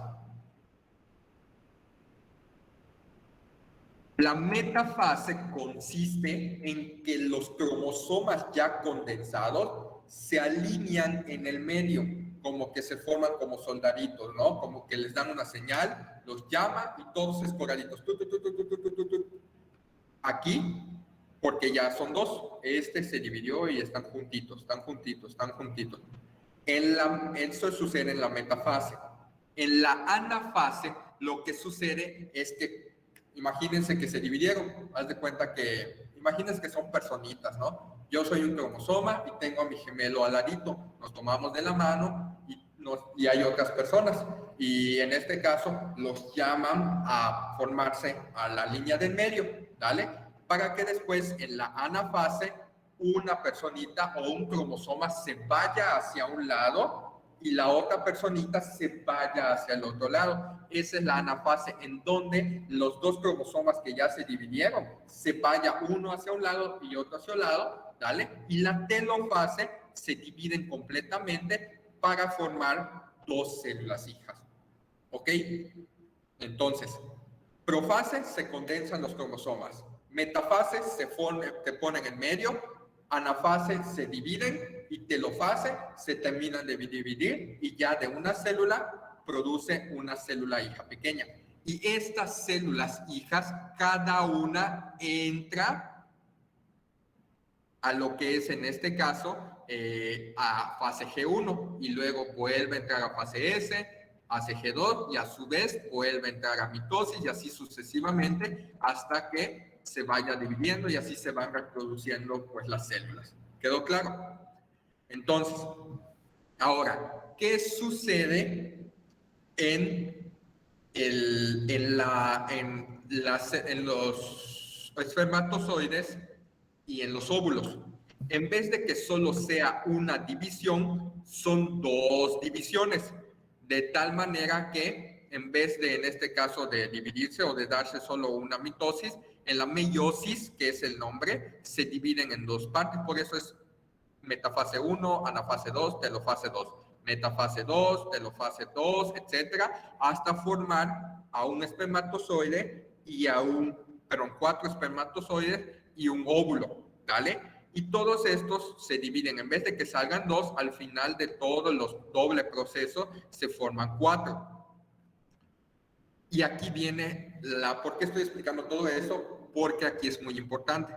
La metafase consiste en que los cromosomas ya condensados se alinean en el medio, como que se forman como soldaditos, ¿no? Como que les dan una señal, los llaman y todos escoraditos. Aquí, porque ya son dos, este se dividió y están juntitos, están juntitos, están juntitos. Eso sucede en la metafase. En la anafase, lo que sucede es que imagínense que se dividieron. Haz de cuenta que, imagínense que son personitas, ¿no? Yo soy un cromosoma y tengo a mi gemelo al ladito. Nos tomamos de la mano y hay otras personas. Y en este caso los llaman a formarse a la línea del medio, ¿vale? Para que después en la anafase una personita o un cromosoma se vaya hacia un lado y la otra personita se vaya hacia el otro lado. Esa es la anafase, en donde los dos cromosomas que ya se dividieron se vaya uno hacia un lado y otro hacia un lado, ¿vale? Y la telofase se dividen completamente para formar dos células hijas, ¿ok? Entonces, profase se condensan los cromosomas, metafase se ponen en medio, anafase se dividen y telofase se terminan de dividir y ya de una célula produce una célula hija pequeña. Y estas células hijas, cada una entra a lo que es en este caso a fase G1 y luego vuelve a entrar a fase S, hace G2 y a su vez vuelve a entrar a mitosis y así sucesivamente hasta que se vaya dividiendo y así se van reproduciendo pues las células. ¿Quedó claro? Entonces, ahora, ¿qué sucede en los espermatozoides y en los óvulos? En vez de que solo sea una división, son dos divisiones. De tal manera que en vez de, en este caso, de dividirse o de darse solo una mitosis, en la meiosis, que es el nombre, se dividen en dos partes. Por eso es metafase 1, anafase 2, telofase 2. Metafase 2, telofase 2, etcétera, hasta formar a un espermatozoide y a cuatro espermatozoides y un óvulo, ¿vale? Y todos estos se dividen, en vez de que salgan dos, al final de todos los doble procesos se forman cuatro. Y aquí viene ¿por qué estoy explicando todo eso? Porque aquí es muy importante.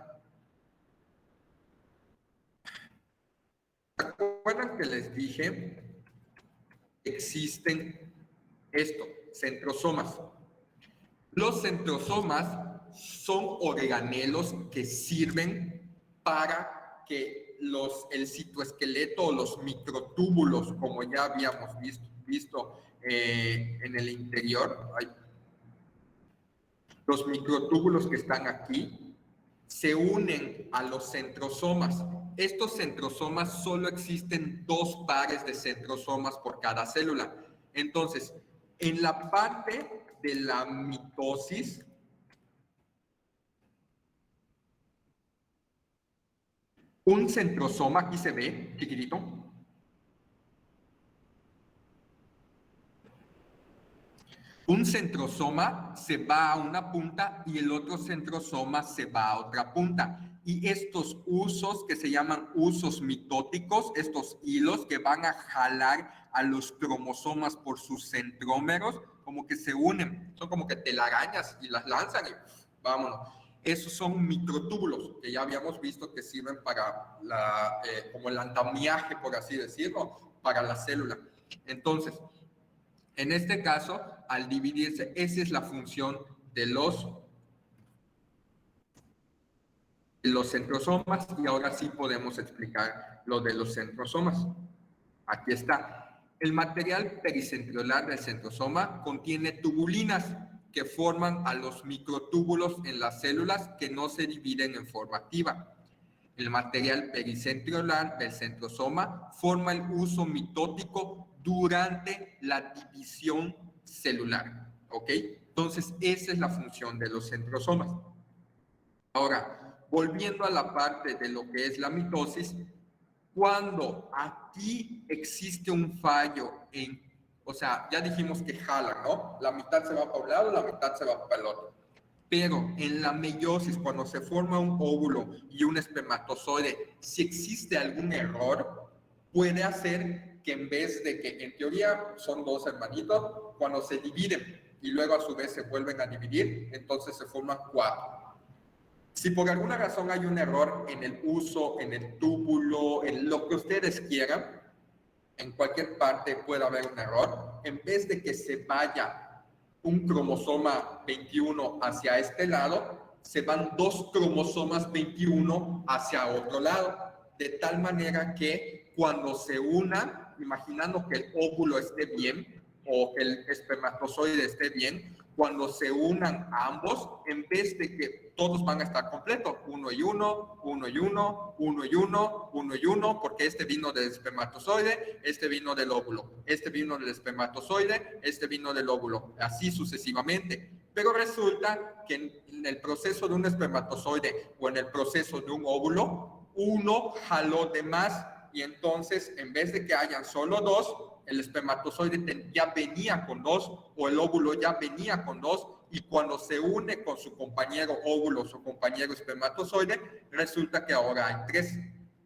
¿Se acuerdan que les dije? Existen centrosomas. Los centrosomas son organelos que sirven para que el citoesqueleto o los microtúbulos, como ya habíamos visto en el interior, los microtúbulos que están aquí, se unen a los centrosomas. Estos centrosomas solo existen dos pares de centrosomas por cada célula. Entonces, en la parte de la mitosis, un centrosoma, aquí se ve, chiquitito, un centrosoma se va a una punta y el otro centrosoma se va a otra punta. Y estos usos que se llaman usos mitóticos, estos hilos que van a jalar a los cromosomas por sus centrómeros, como que se unen, son como que telarañas y las lanzan y vámonos. Esos son microtúbulos que ya habíamos visto que sirven para como el andamiaje, por así decirlo, para la célula. Entonces, en este caso, al dividirse, esa es la función de los centrosomas y ahora sí podemos explicar lo de los centrosomas. Aquí está. El material pericentriolar del centrosoma contiene tubulinas que forman a los microtúbulos en las células que no se dividen en forma activa. El material pericentriolar del centrosoma forma el uso mitótico durante la división celular, ¿ok? Entonces, esa es la función de los centrosomas. Ahora, volviendo a la parte de lo que es la mitosis, cuando aquí existe un fallo o sea, ya dijimos que jalan, ¿no? La mitad se va para un lado, la mitad se va para el otro. Pero en la meiosis, cuando se forma un óvulo y un espermatozoide, si existe algún error, puede hacer que en vez de que en teoría son dos hermanitos, cuando se dividen y luego a su vez se vuelven a dividir, entonces se forman cuatro. Si por alguna razón hay un error en el uso, en el túbulo, en lo que ustedes quieran, en cualquier parte puede haber un error, en vez de que se vaya un cromosoma 21 hacia este lado, se van dos cromosomas 21 hacia otro lado, de tal manera que cuando se unan, imaginando que el óvulo esté bien, o que el espermatozoide esté bien cuando se unan ambos, en vez de que todos van a estar completos, uno y uno, uno y uno, uno y uno, uno y uno, porque este vino del espermatozoide, este vino del óvulo, este vino del espermatozoide, este vino del óvulo, así sucesivamente. Pero resulta que en el proceso de un espermatozoide o en el proceso de un óvulo, uno jaló de más y entonces en vez de que hayan solo dos, el espermatozoide ya venía con dos o el óvulo ya venía con dos y cuando se une con su compañero óvulo, su compañero espermatozoide, resulta que ahora hay tres.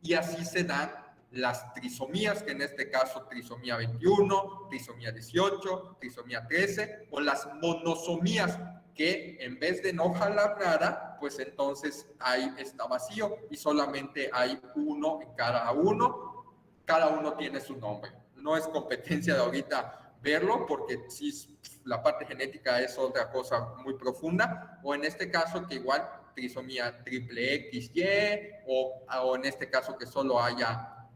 Y así se dan las trisomías, que en este caso trisomía 21, trisomía 18, trisomía 13, o las monosomías, que en vez de no jalar nada, pues entonces ahí está vacío y solamente hay uno en cada uno tiene su nombre. No es competencia de ahorita verlo, porque sí, la parte genética es otra cosa muy profunda, o en este caso que igual trisomía triple XY, o en este caso que solo haya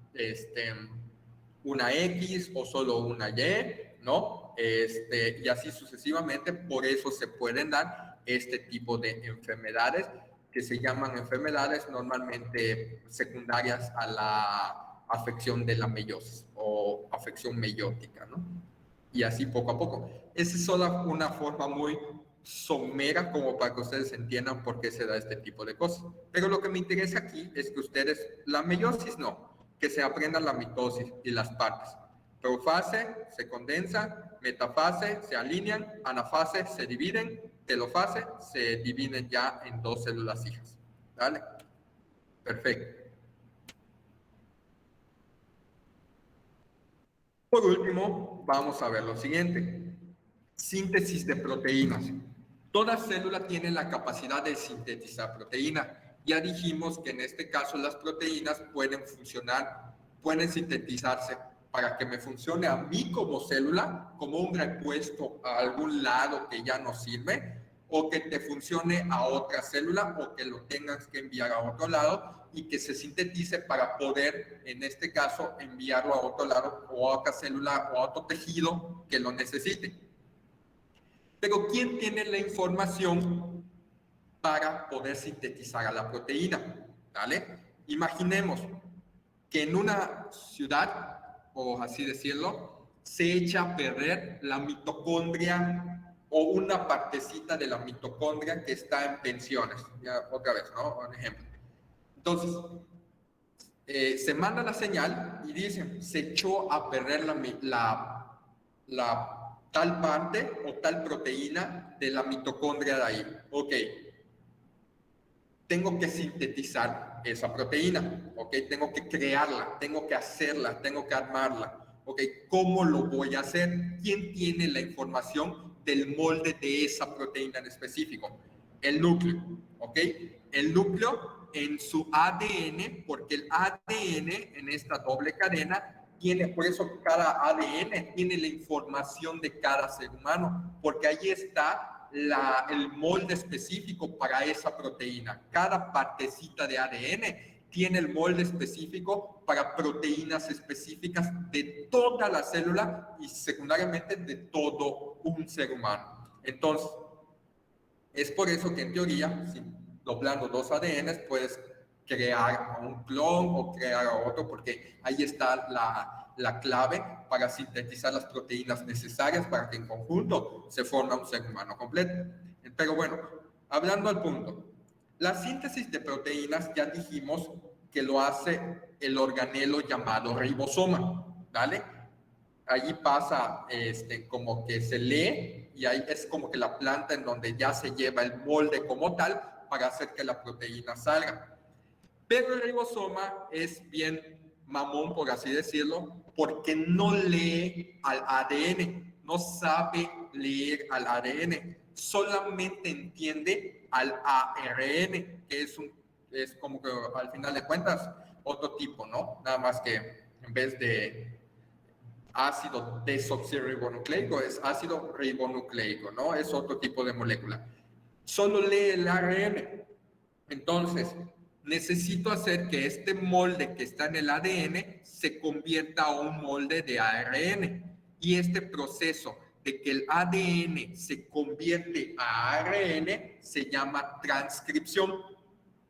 una X o solo una Y, ¿no? Y así sucesivamente, por eso se pueden dar este tipo de enfermedades que se llaman enfermedades normalmente secundarias a la afección de la meiosis o afección meiótica, ¿no? Y así poco a poco. Esa es solo una forma muy somera como para que ustedes entiendan por qué se da este tipo de cosas. Pero lo que me interesa aquí es que ustedes, la meiosis no, que se aprendan la mitosis y las partes. Profase se condensa, metafase se alinean, anafase se dividen, telofase se dividen ya en dos células hijas. ¿Vale? Perfecto. Por último, vamos a ver lo siguiente. Síntesis de proteínas. Toda célula tiene la capacidad de sintetizar proteína. Ya dijimos que en este caso las proteínas pueden funcionar, pueden sintetizarse para que me funcione a mí como célula, como un repuesto a algún lado que ya no sirve, o que te funcione a otra célula, o que lo tengas que enviar a otro lado y que se sintetice para poder, en este caso, enviarlo a otro lado o a otra célula o a otro tejido que lo necesite. Pero ¿quién tiene la información para poder sintetizar a la proteína? ¿Vale? Imaginemos que en una ciudad, o así decirlo, se echa a perder la mitocondria o una partecita de la mitocondria que está en tensiones. Ya, otra vez, ¿no? Un ejemplo. Entonces, se manda la señal y dicen, se echó a perder la tal parte o tal proteína de la mitocondria de ahí. Ok, tengo que sintetizar esa proteína, ok, tengo que crearla, tengo que hacerla, tengo que armarla. Ok, ¿cómo lo voy a hacer? ¿Quién tiene la información del molde de esa proteína en específico? El núcleo, ok. El núcleo en su ADN, porque el ADN en esta doble cadena tiene, por eso cada ADN tiene la información de cada ser humano, porque ahí está el molde específico para esa proteína. Cada partecita de ADN tiene el molde específico para proteínas específicas de toda la célula y secundariamente de todo un ser humano. Entonces, es por eso que en teoría, si doblando dos ADNs, puedes crear un clon o crear otro, porque ahí está la clave para sintetizar las proteínas necesarias para que en conjunto se forme un ser humano completo. Pero bueno, hablando al punto, la síntesis de proteínas ya dijimos que lo hace el organelo llamado ribosoma, ¿vale? Allí pasa como que se lee y ahí es como que la planta en donde ya se lleva el molde como tal para hacer que la proteína salga. Pero el ribosoma es bien mamón, por así decirlo, porque no lee al ADN, no sabe leer al ADN, solamente entiende al ARN, que es como que al final de cuentas otro tipo, ¿no? Nada más que en vez de ácido desoxirribonucleico es ácido ribonucleico, ¿no? Es otro tipo de molécula. Solo lee el ARN. Entonces, necesito hacer que este molde que está en el ADN se convierta a un molde de ARN. Y este proceso de que el ADN se convierte a ARN se llama transcripción.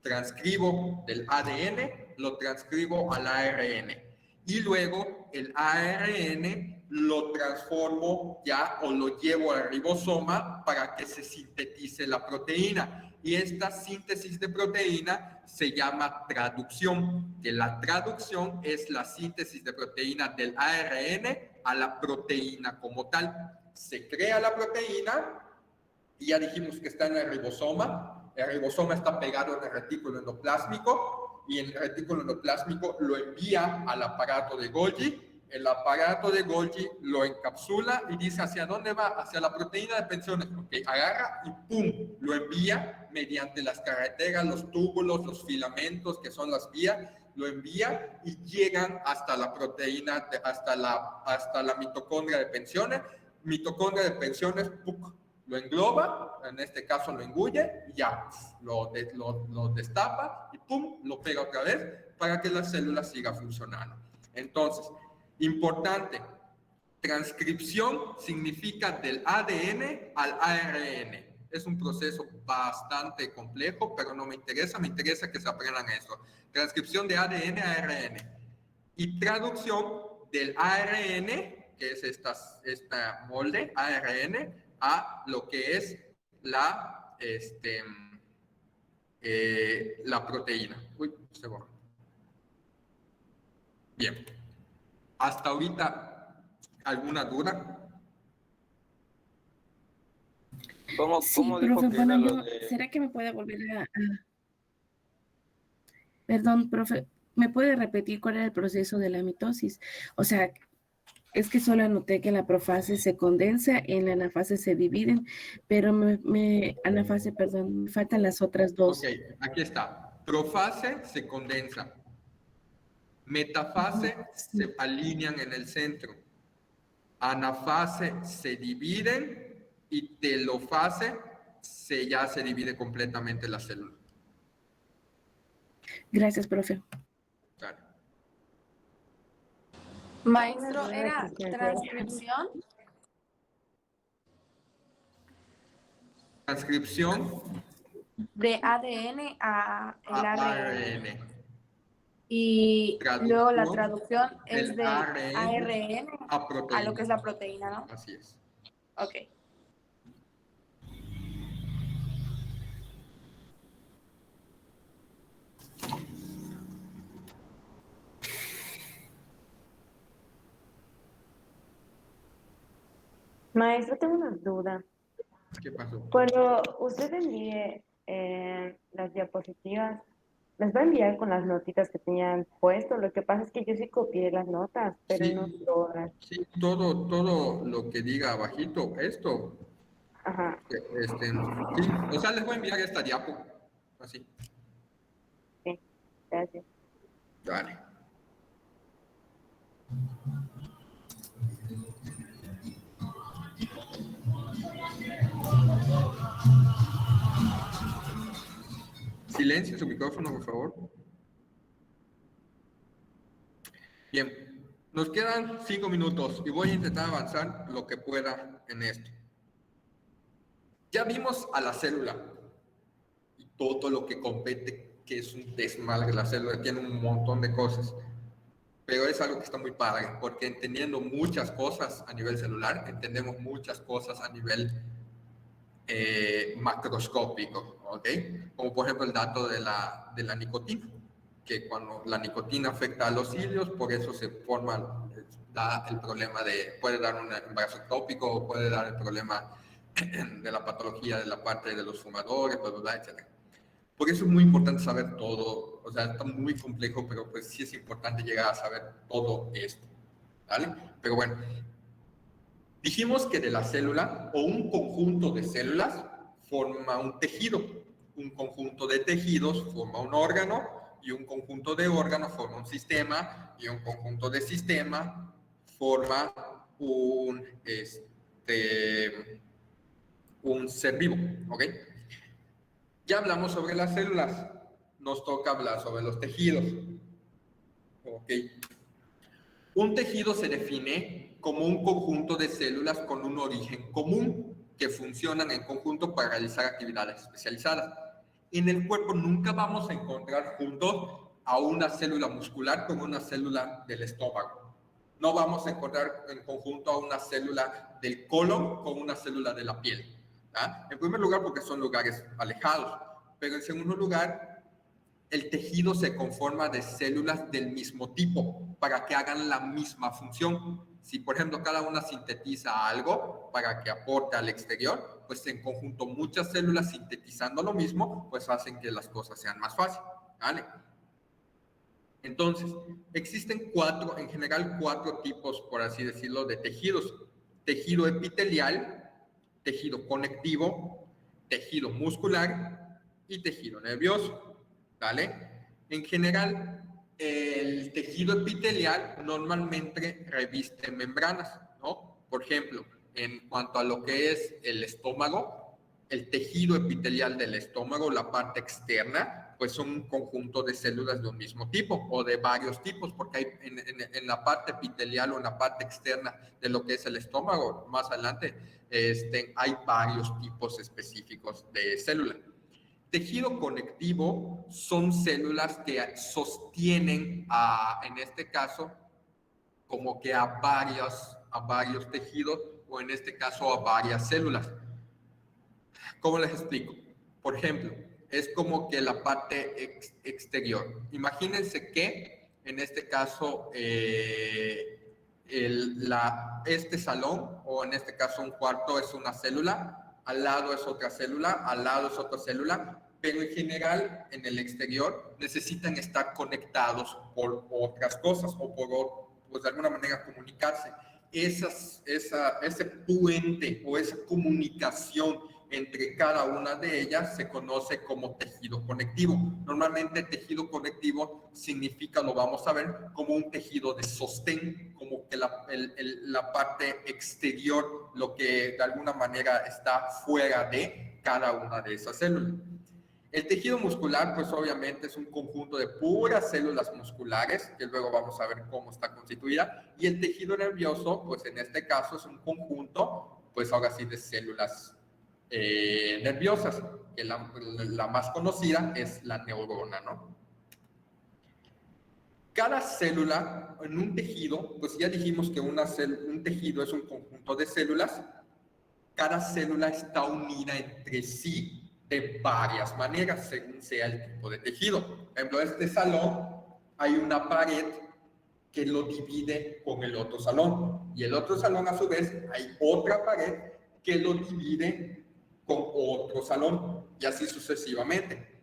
Transcribo del ADN, lo transcribo al ARN. Y luego el ARN lo transformo ya o lo llevo al ribosoma para que se sintetice la proteína. Y esta síntesis de proteína se llama traducción, que la traducción es la síntesis de proteína del ARN a la proteína como tal. Se crea la proteína y ya dijimos que está en el ribosoma. El ribosoma está pegado en el retículo endoplásmico y el retículo endoplásmico lo envía al aparato de Golgi. El aparato de Golgi lo encapsula y dice hacia dónde va, hacia la proteína de pensiones. Okay, agarra y ¡pum! Lo envía mediante las carreteras, los túbulos, los filamentos que son las vías, lo envía y llegan hasta la proteína, hasta la mitocondria de pensiones. Mitocondria de pensiones, ¡puc! Lo engloba, en este caso lo engulle y ya, lo destapa y ¡pum! Lo pega otra vez para que la célula siga funcionando. Entonces, importante, transcripción significa del ADN al ARN. Es un proceso bastante complejo, pero no me interesa que se aprendan eso. Transcripción de ADN a ARN. Y traducción del ARN, que es esta molde, ARN, a lo que es la proteína. Uy, se borró. Bien. Hasta ahorita, ¿alguna duda? Sí, ¿Cómo dijo profe, que bueno, era yo, lo de... ¿será que me puede volver Perdón, profe, ¿me puede repetir cuál era el proceso de la mitosis? O sea, es que solo anoté que en la profase se condensa, en la anafase se dividen, pero anafase, perdón, me faltan las otras dos. Ok, aquí está. Profase se condensa. Metafase se alinean en el centro. Anafase se dividen y telofase ya se divide completamente la célula. Gracias, profe. Claro. Maestro, ¿era transcripción? Transcripción De ADN a el a ARN. ARN. Y luego la traducción es del de ARN ARN a lo que es la proteína, ¿no? Así es. Ok. Maestro, tengo una duda. ¿Qué pasó? Cuando usted envíe las diapositivas, ¿las va a enviar con las notitas que tenían puesto? Lo que pasa es que yo sí copié las notas, pero Sí. no todas. Sí, todo lo que diga abajito, esto, Ajá, sí, o sea, les voy a enviar esta diapo, así. sí, gracias. Dale. Silencio su micrófono, por favor. Bien, nos quedan 5 minutos y voy a intentar avanzar lo que pueda en esto. Ya vimos a la célula y todo lo que compete, que es un desmadre. La célula tiene un montón de cosas, pero es algo que está muy padre, porque entendiendo muchas cosas a nivel celular, entendemos muchas cosas a nivel macroscópico, ¿ok? Como por ejemplo el dato de la nicotina, que cuando la nicotina afecta a los cilios, por eso se forma, da el problema puede dar un embarazo ectópico, o puede dar el problema de la patología de la parte de los fumadores, bla, bla, bla, etc. Por eso es muy importante saber todo, o sea, está muy complejo, pero pues sí es importante llegar a saber todo esto, ¿vale? Pero bueno, dijimos que de la célula o un conjunto de células forma un tejido, un conjunto de tejidos forma un órgano y un conjunto de órganos forma un sistema y un conjunto de sistema forma un ser vivo, ¿ok? Ya hablamos sobre las células, nos toca hablar sobre los tejidos, ¿ok? Un tejido se define como un conjunto de células con un origen común que funcionan en conjunto para realizar actividades especializadas. En el cuerpo nunca vamos a encontrar juntos a una célula muscular con una célula del estómago. No vamos a encontrar en conjunto a una célula del colon con una célula de la piel. ¿Ah? En primer lugar, porque son lugares alejados. Pero en segundo lugar, el tejido se conforma de células del mismo tipo para que hagan la misma función. Si, por ejemplo, cada una sintetiza algo para que aporte al exterior, pues en conjunto muchas células sintetizando lo mismo, pues hacen que las cosas sean más fáciles. ¿Vale? Entonces, existen en general cuatro tipos, por así decirlo, de tejidos. Tejido epitelial, tejido conectivo, tejido muscular y tejido nervioso. ¿Vale? En general, el tejido epitelial normalmente reviste membranas, ¿no? Por ejemplo, en cuanto a lo que es el estómago, el tejido epitelial del estómago, la parte externa, pues son un conjunto de células de un mismo tipo o de varios tipos, porque hay en la parte epitelial o en la parte externa de lo que es el estómago, más adelante, hay varios tipos específicos de células. Tejido conectivo son células que sostienen, en este caso, como que a varios tejidos o en este caso a varias células. ¿Cómo les explico? Por ejemplo, es como que la parte exterior. Imagínense que, en este caso, este salón, o en este caso un cuarto, es una célula, al lado es otra célula, al lado es otra célula, pero en general, en el exterior, necesitan estar conectados por otras cosas o pues de alguna manera comunicarse. Ese puente o esa comunicación entre cada una de ellas se conoce como tejido conectivo. Normalmente tejido conectivo significa, lo vamos a ver, como un tejido de sostén, como que la parte exterior, lo que de alguna manera está fuera de cada una de esas células. El tejido muscular, pues obviamente es un conjunto de puras células musculares, que luego vamos a ver cómo está constituida, y el tejido nervioso, pues en este caso es un conjunto, pues ahora sí, de células nerviosas, que la más conocida es la neurona, ¿no? Cada célula en un tejido, pues ya dijimos que un tejido es un conjunto de células, cada célula está unida entre sí de varias maneras, según sea el tipo de tejido. Por ejemplo, este salón hay una pared que lo divide con el otro salón, y el otro salón a su vez hay otra pared que lo divide con otro salón, y así sucesivamente.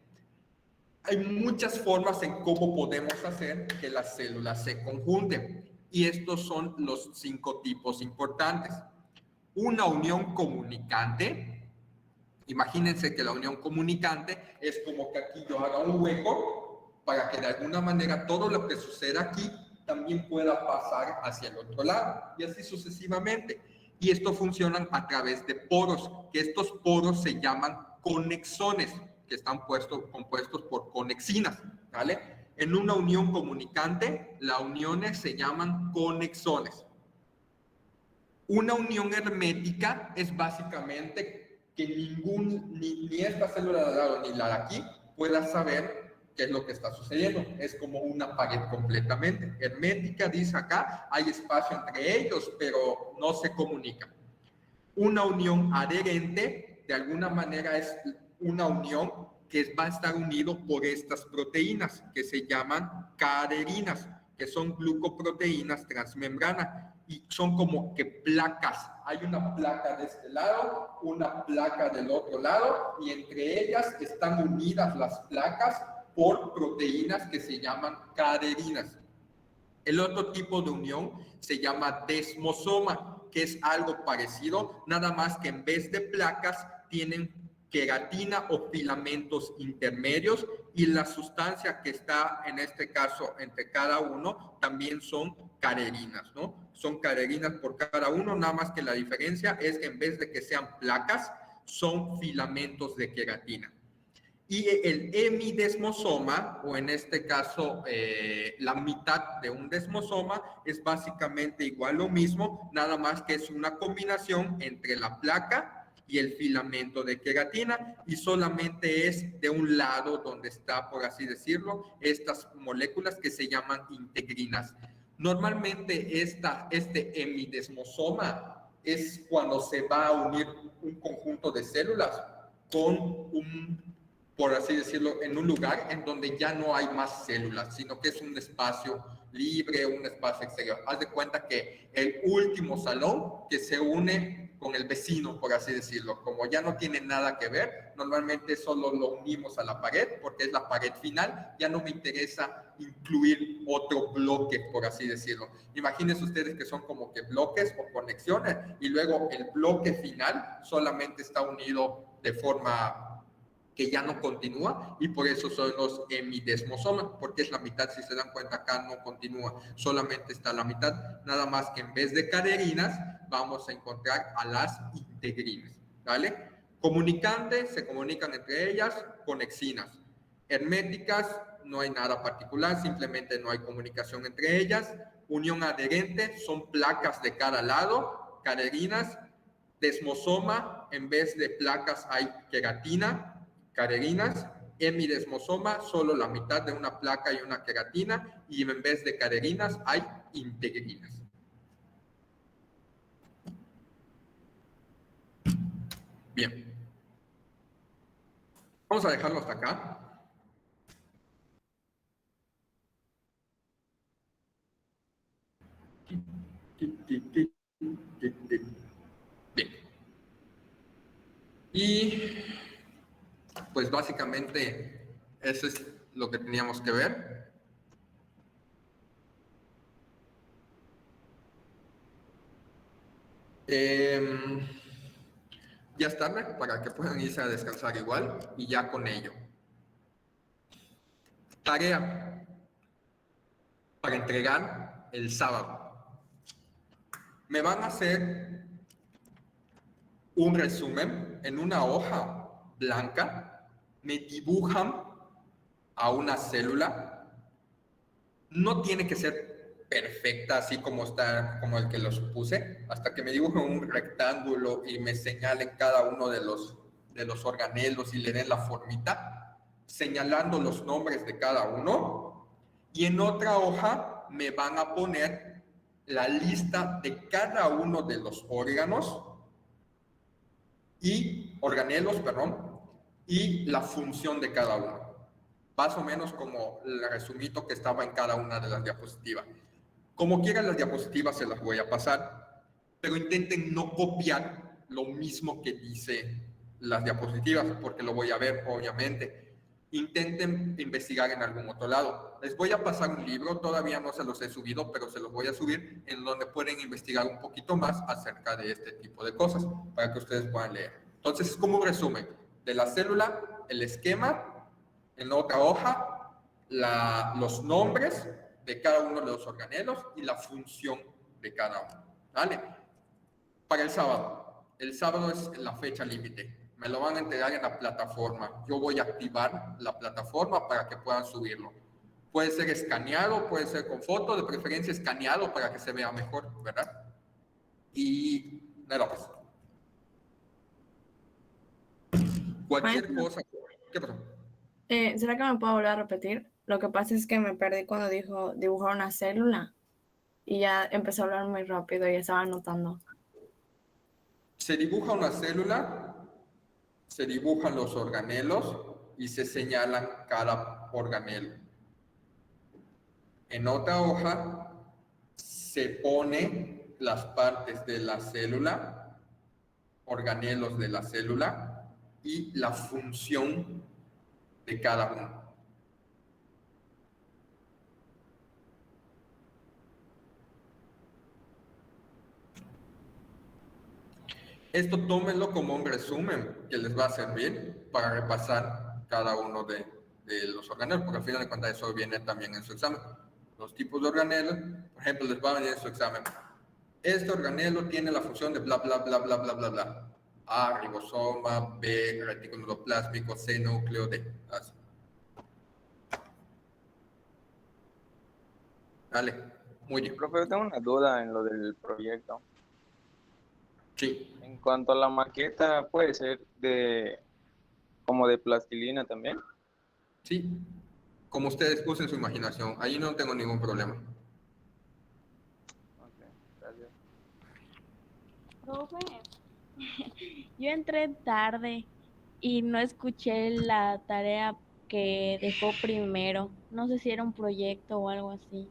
Hay muchas formas en cómo podemos hacer que las células se conjunten, y estos son los 5 tipos importantes. Una unión comunicante. Imagínense que la unión comunicante es como que aquí yo haga un hueco para que de alguna manera todo lo que suceda aquí también pueda pasar hacia el otro lado, y así sucesivamente. Y esto funciona a través de poros, que estos poros se llaman conexones, que están compuestos por conexinas, ¿vale? En una unión comunicante, las uniones se llaman conexones. Una unión hermética es básicamente que ni esta célula de al lado ni la de aquí pueda saber qué es lo que está sucediendo. Es como una pared completamente hermética, dice acá, hay espacio entre ellos, pero no se comunican. Una unión adherente, de alguna manera, es una unión que va a estar unido por estas proteínas que se llaman caderinas, que son glucoproteínas transmembrana, y son como que placas. Hay una placa de este lado, una placa del otro lado, y entre ellas están unidas las placas por proteínas que se llaman caderinas. El otro tipo de unión se llama desmosoma, que es algo parecido, nada más que en vez de placas tienen queratina o filamentos intermedios, y la sustancia que está en este caso entre cada uno también son caderinas, ¿no? Son caderinas por cada uno, nada más que la diferencia es que en vez de que sean placas, son filamentos de queratina. Y el hemidesmosoma, o en este caso la mitad de un desmosoma, es básicamente igual lo mismo, nada más que es una combinación entre la placa y el filamento de queratina, y solamente es de un lado donde está, por así decirlo, estas moléculas que se llaman integrinas. Normalmente este hemidesmosoma es cuando se va a unir un conjunto de células con por así decirlo, en un lugar en donde ya no hay más células, sino que es un espacio libre, un espacio exterior. Haz de cuenta que el último salón que se une con el vecino, por así decirlo, como ya no tiene nada que ver, normalmente solo lo unimos a la pared, porque es la pared final, ya no me interesa incluir otro bloque, por así decirlo. Imagínense ustedes que son como que bloques o conexiones, y luego el bloque final solamente está unido de forma que ya no continúa, y por eso son los hemidesmosomas, porque es la mitad. Si se dan cuenta, acá no continúa, solamente está la mitad, nada más que en vez de caderinas vamos a encontrar a las integrinas, ¿vale? Comunicantes, se comunican entre ellas, conexinas. Herméticas, no hay nada particular, simplemente no hay comunicación entre ellas. Unión adherente, son placas de cada lado. Caderinas. Desmosoma, en vez de placas hay queratina. Caderinas. Hemidesmosoma, solo la mitad de una placa y una queratina, y en vez de caderinas hay integrinas. Bien. Vamos a dejarlo hasta acá. Bien. Y pues básicamente eso es lo que teníamos que ver. Ya es tarde para que puedan irse a descansar igual, y ya con ello. Tarea para entregar el sábado. Me van a hacer un resumen en una hoja blanca, me dibujan a una célula. No tiene que ser perfecta así como está, como el que lo supuse, hasta que me dibujen un rectángulo y me señalen cada uno de los organelos y le den la formita, señalando los nombres de cada uno. Y en otra hoja me van a poner la lista de cada uno de los órganos y organelos, perdón, y la función de cada uno. Más o menos como el resumito que estaba en cada una de las diapositivas. Como quieran las diapositivas se las voy a pasar, pero intenten no copiar lo mismo que dice las diapositivas, porque lo voy a ver, obviamente. Intenten investigar en algún otro lado. Les voy a pasar un libro, todavía no se los he subido, pero se los voy a subir, en donde pueden investigar un poquito más acerca de este tipo de cosas, para que ustedes puedan leer. Entonces, es como un resumen de la célula, el esquema, en la otra hoja, los nombres de cada uno de los organelos y la función de cada uno. ¿Vale? Para el sábado es la fecha límite. Me lo van a entregar en la plataforma. Yo voy a activar la plataforma para que puedan subirlo. Puede ser escaneado, puede ser con foto, de preferencia escaneado para que se vea mejor, ¿verdad? Y nada, pues. Cualquier cosa. ¿Qué pasó? ¿Será que me puedo volver a repetir? Lo que pasa es que me perdí cuando dijo dibujar una célula y ya empezó a hablar muy rápido y estaba anotando. Se dibuja una célula, se dibujan los organelos y se señalan cada organelo. En otra hoja se pone las partes de la célula, organelos de la célula y la función de cada uno. Esto tómenlo como un resumen que les va a servir para repasar cada uno de los organelos, porque al final de cuentas eso viene también en su examen. Los tipos de organelos, por ejemplo, les va a venir en su examen. Este organelo tiene la función de bla, bla, bla, bla, bla, bla, bla. A, ribosoma, B, retículo endoplásmico, C, núcleo, D. Así. Dale, muy bien. Profe, yo tengo una duda en lo del proyecto. Sí, En cuanto a la maqueta, puede ser como de plastilina también. sí. Como ustedes usen su imaginación, ahí no tengo ningún problema. Ok, gracias. Profe, yo entré tarde y no escuché la tarea que dejó primero. No sé si era un proyecto o algo así.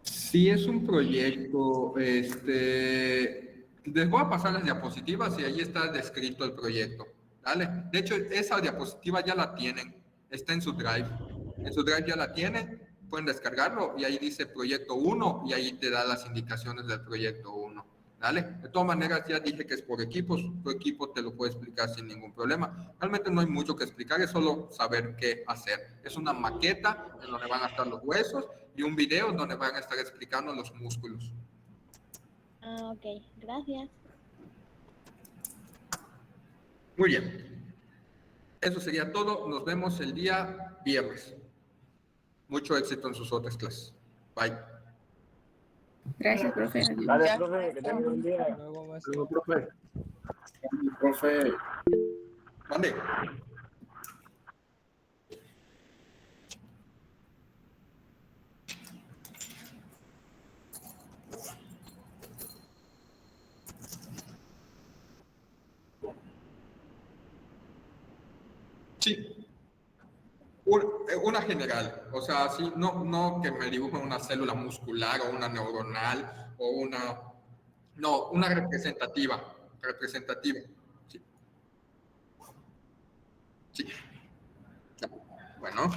Si es un proyecto, les voy a pasar las diapositivas y ahí está descrito el proyecto. ¿Vale? De hecho, esa diapositiva ya la tienen, está en su drive. En su drive ya la tienen, pueden descargarlo y ahí dice proyecto 1 y ahí te da las indicaciones del proyecto 1. ¿Vale? De todas maneras, ya dije que es por equipos, tu equipo te lo puede explicar sin ningún problema. Realmente no hay mucho que explicar, es solo saber qué hacer. Es una maqueta en donde van a estar los huesos y un video donde van a estar explicando los músculos. Ah, ok, gracias. Muy bien. Eso sería todo. Nos vemos el día viernes. Mucho éxito en sus otras clases. Bye. Gracias, profe. Adiós. Gracias, profe, que tenga un buen día. Luego, más. Luego, profe. Profe. Mande. Sí. Una general, o sea, sí, no que me dibujen una célula muscular o una neuronal o no, una representativa, sí, sí. Bueno.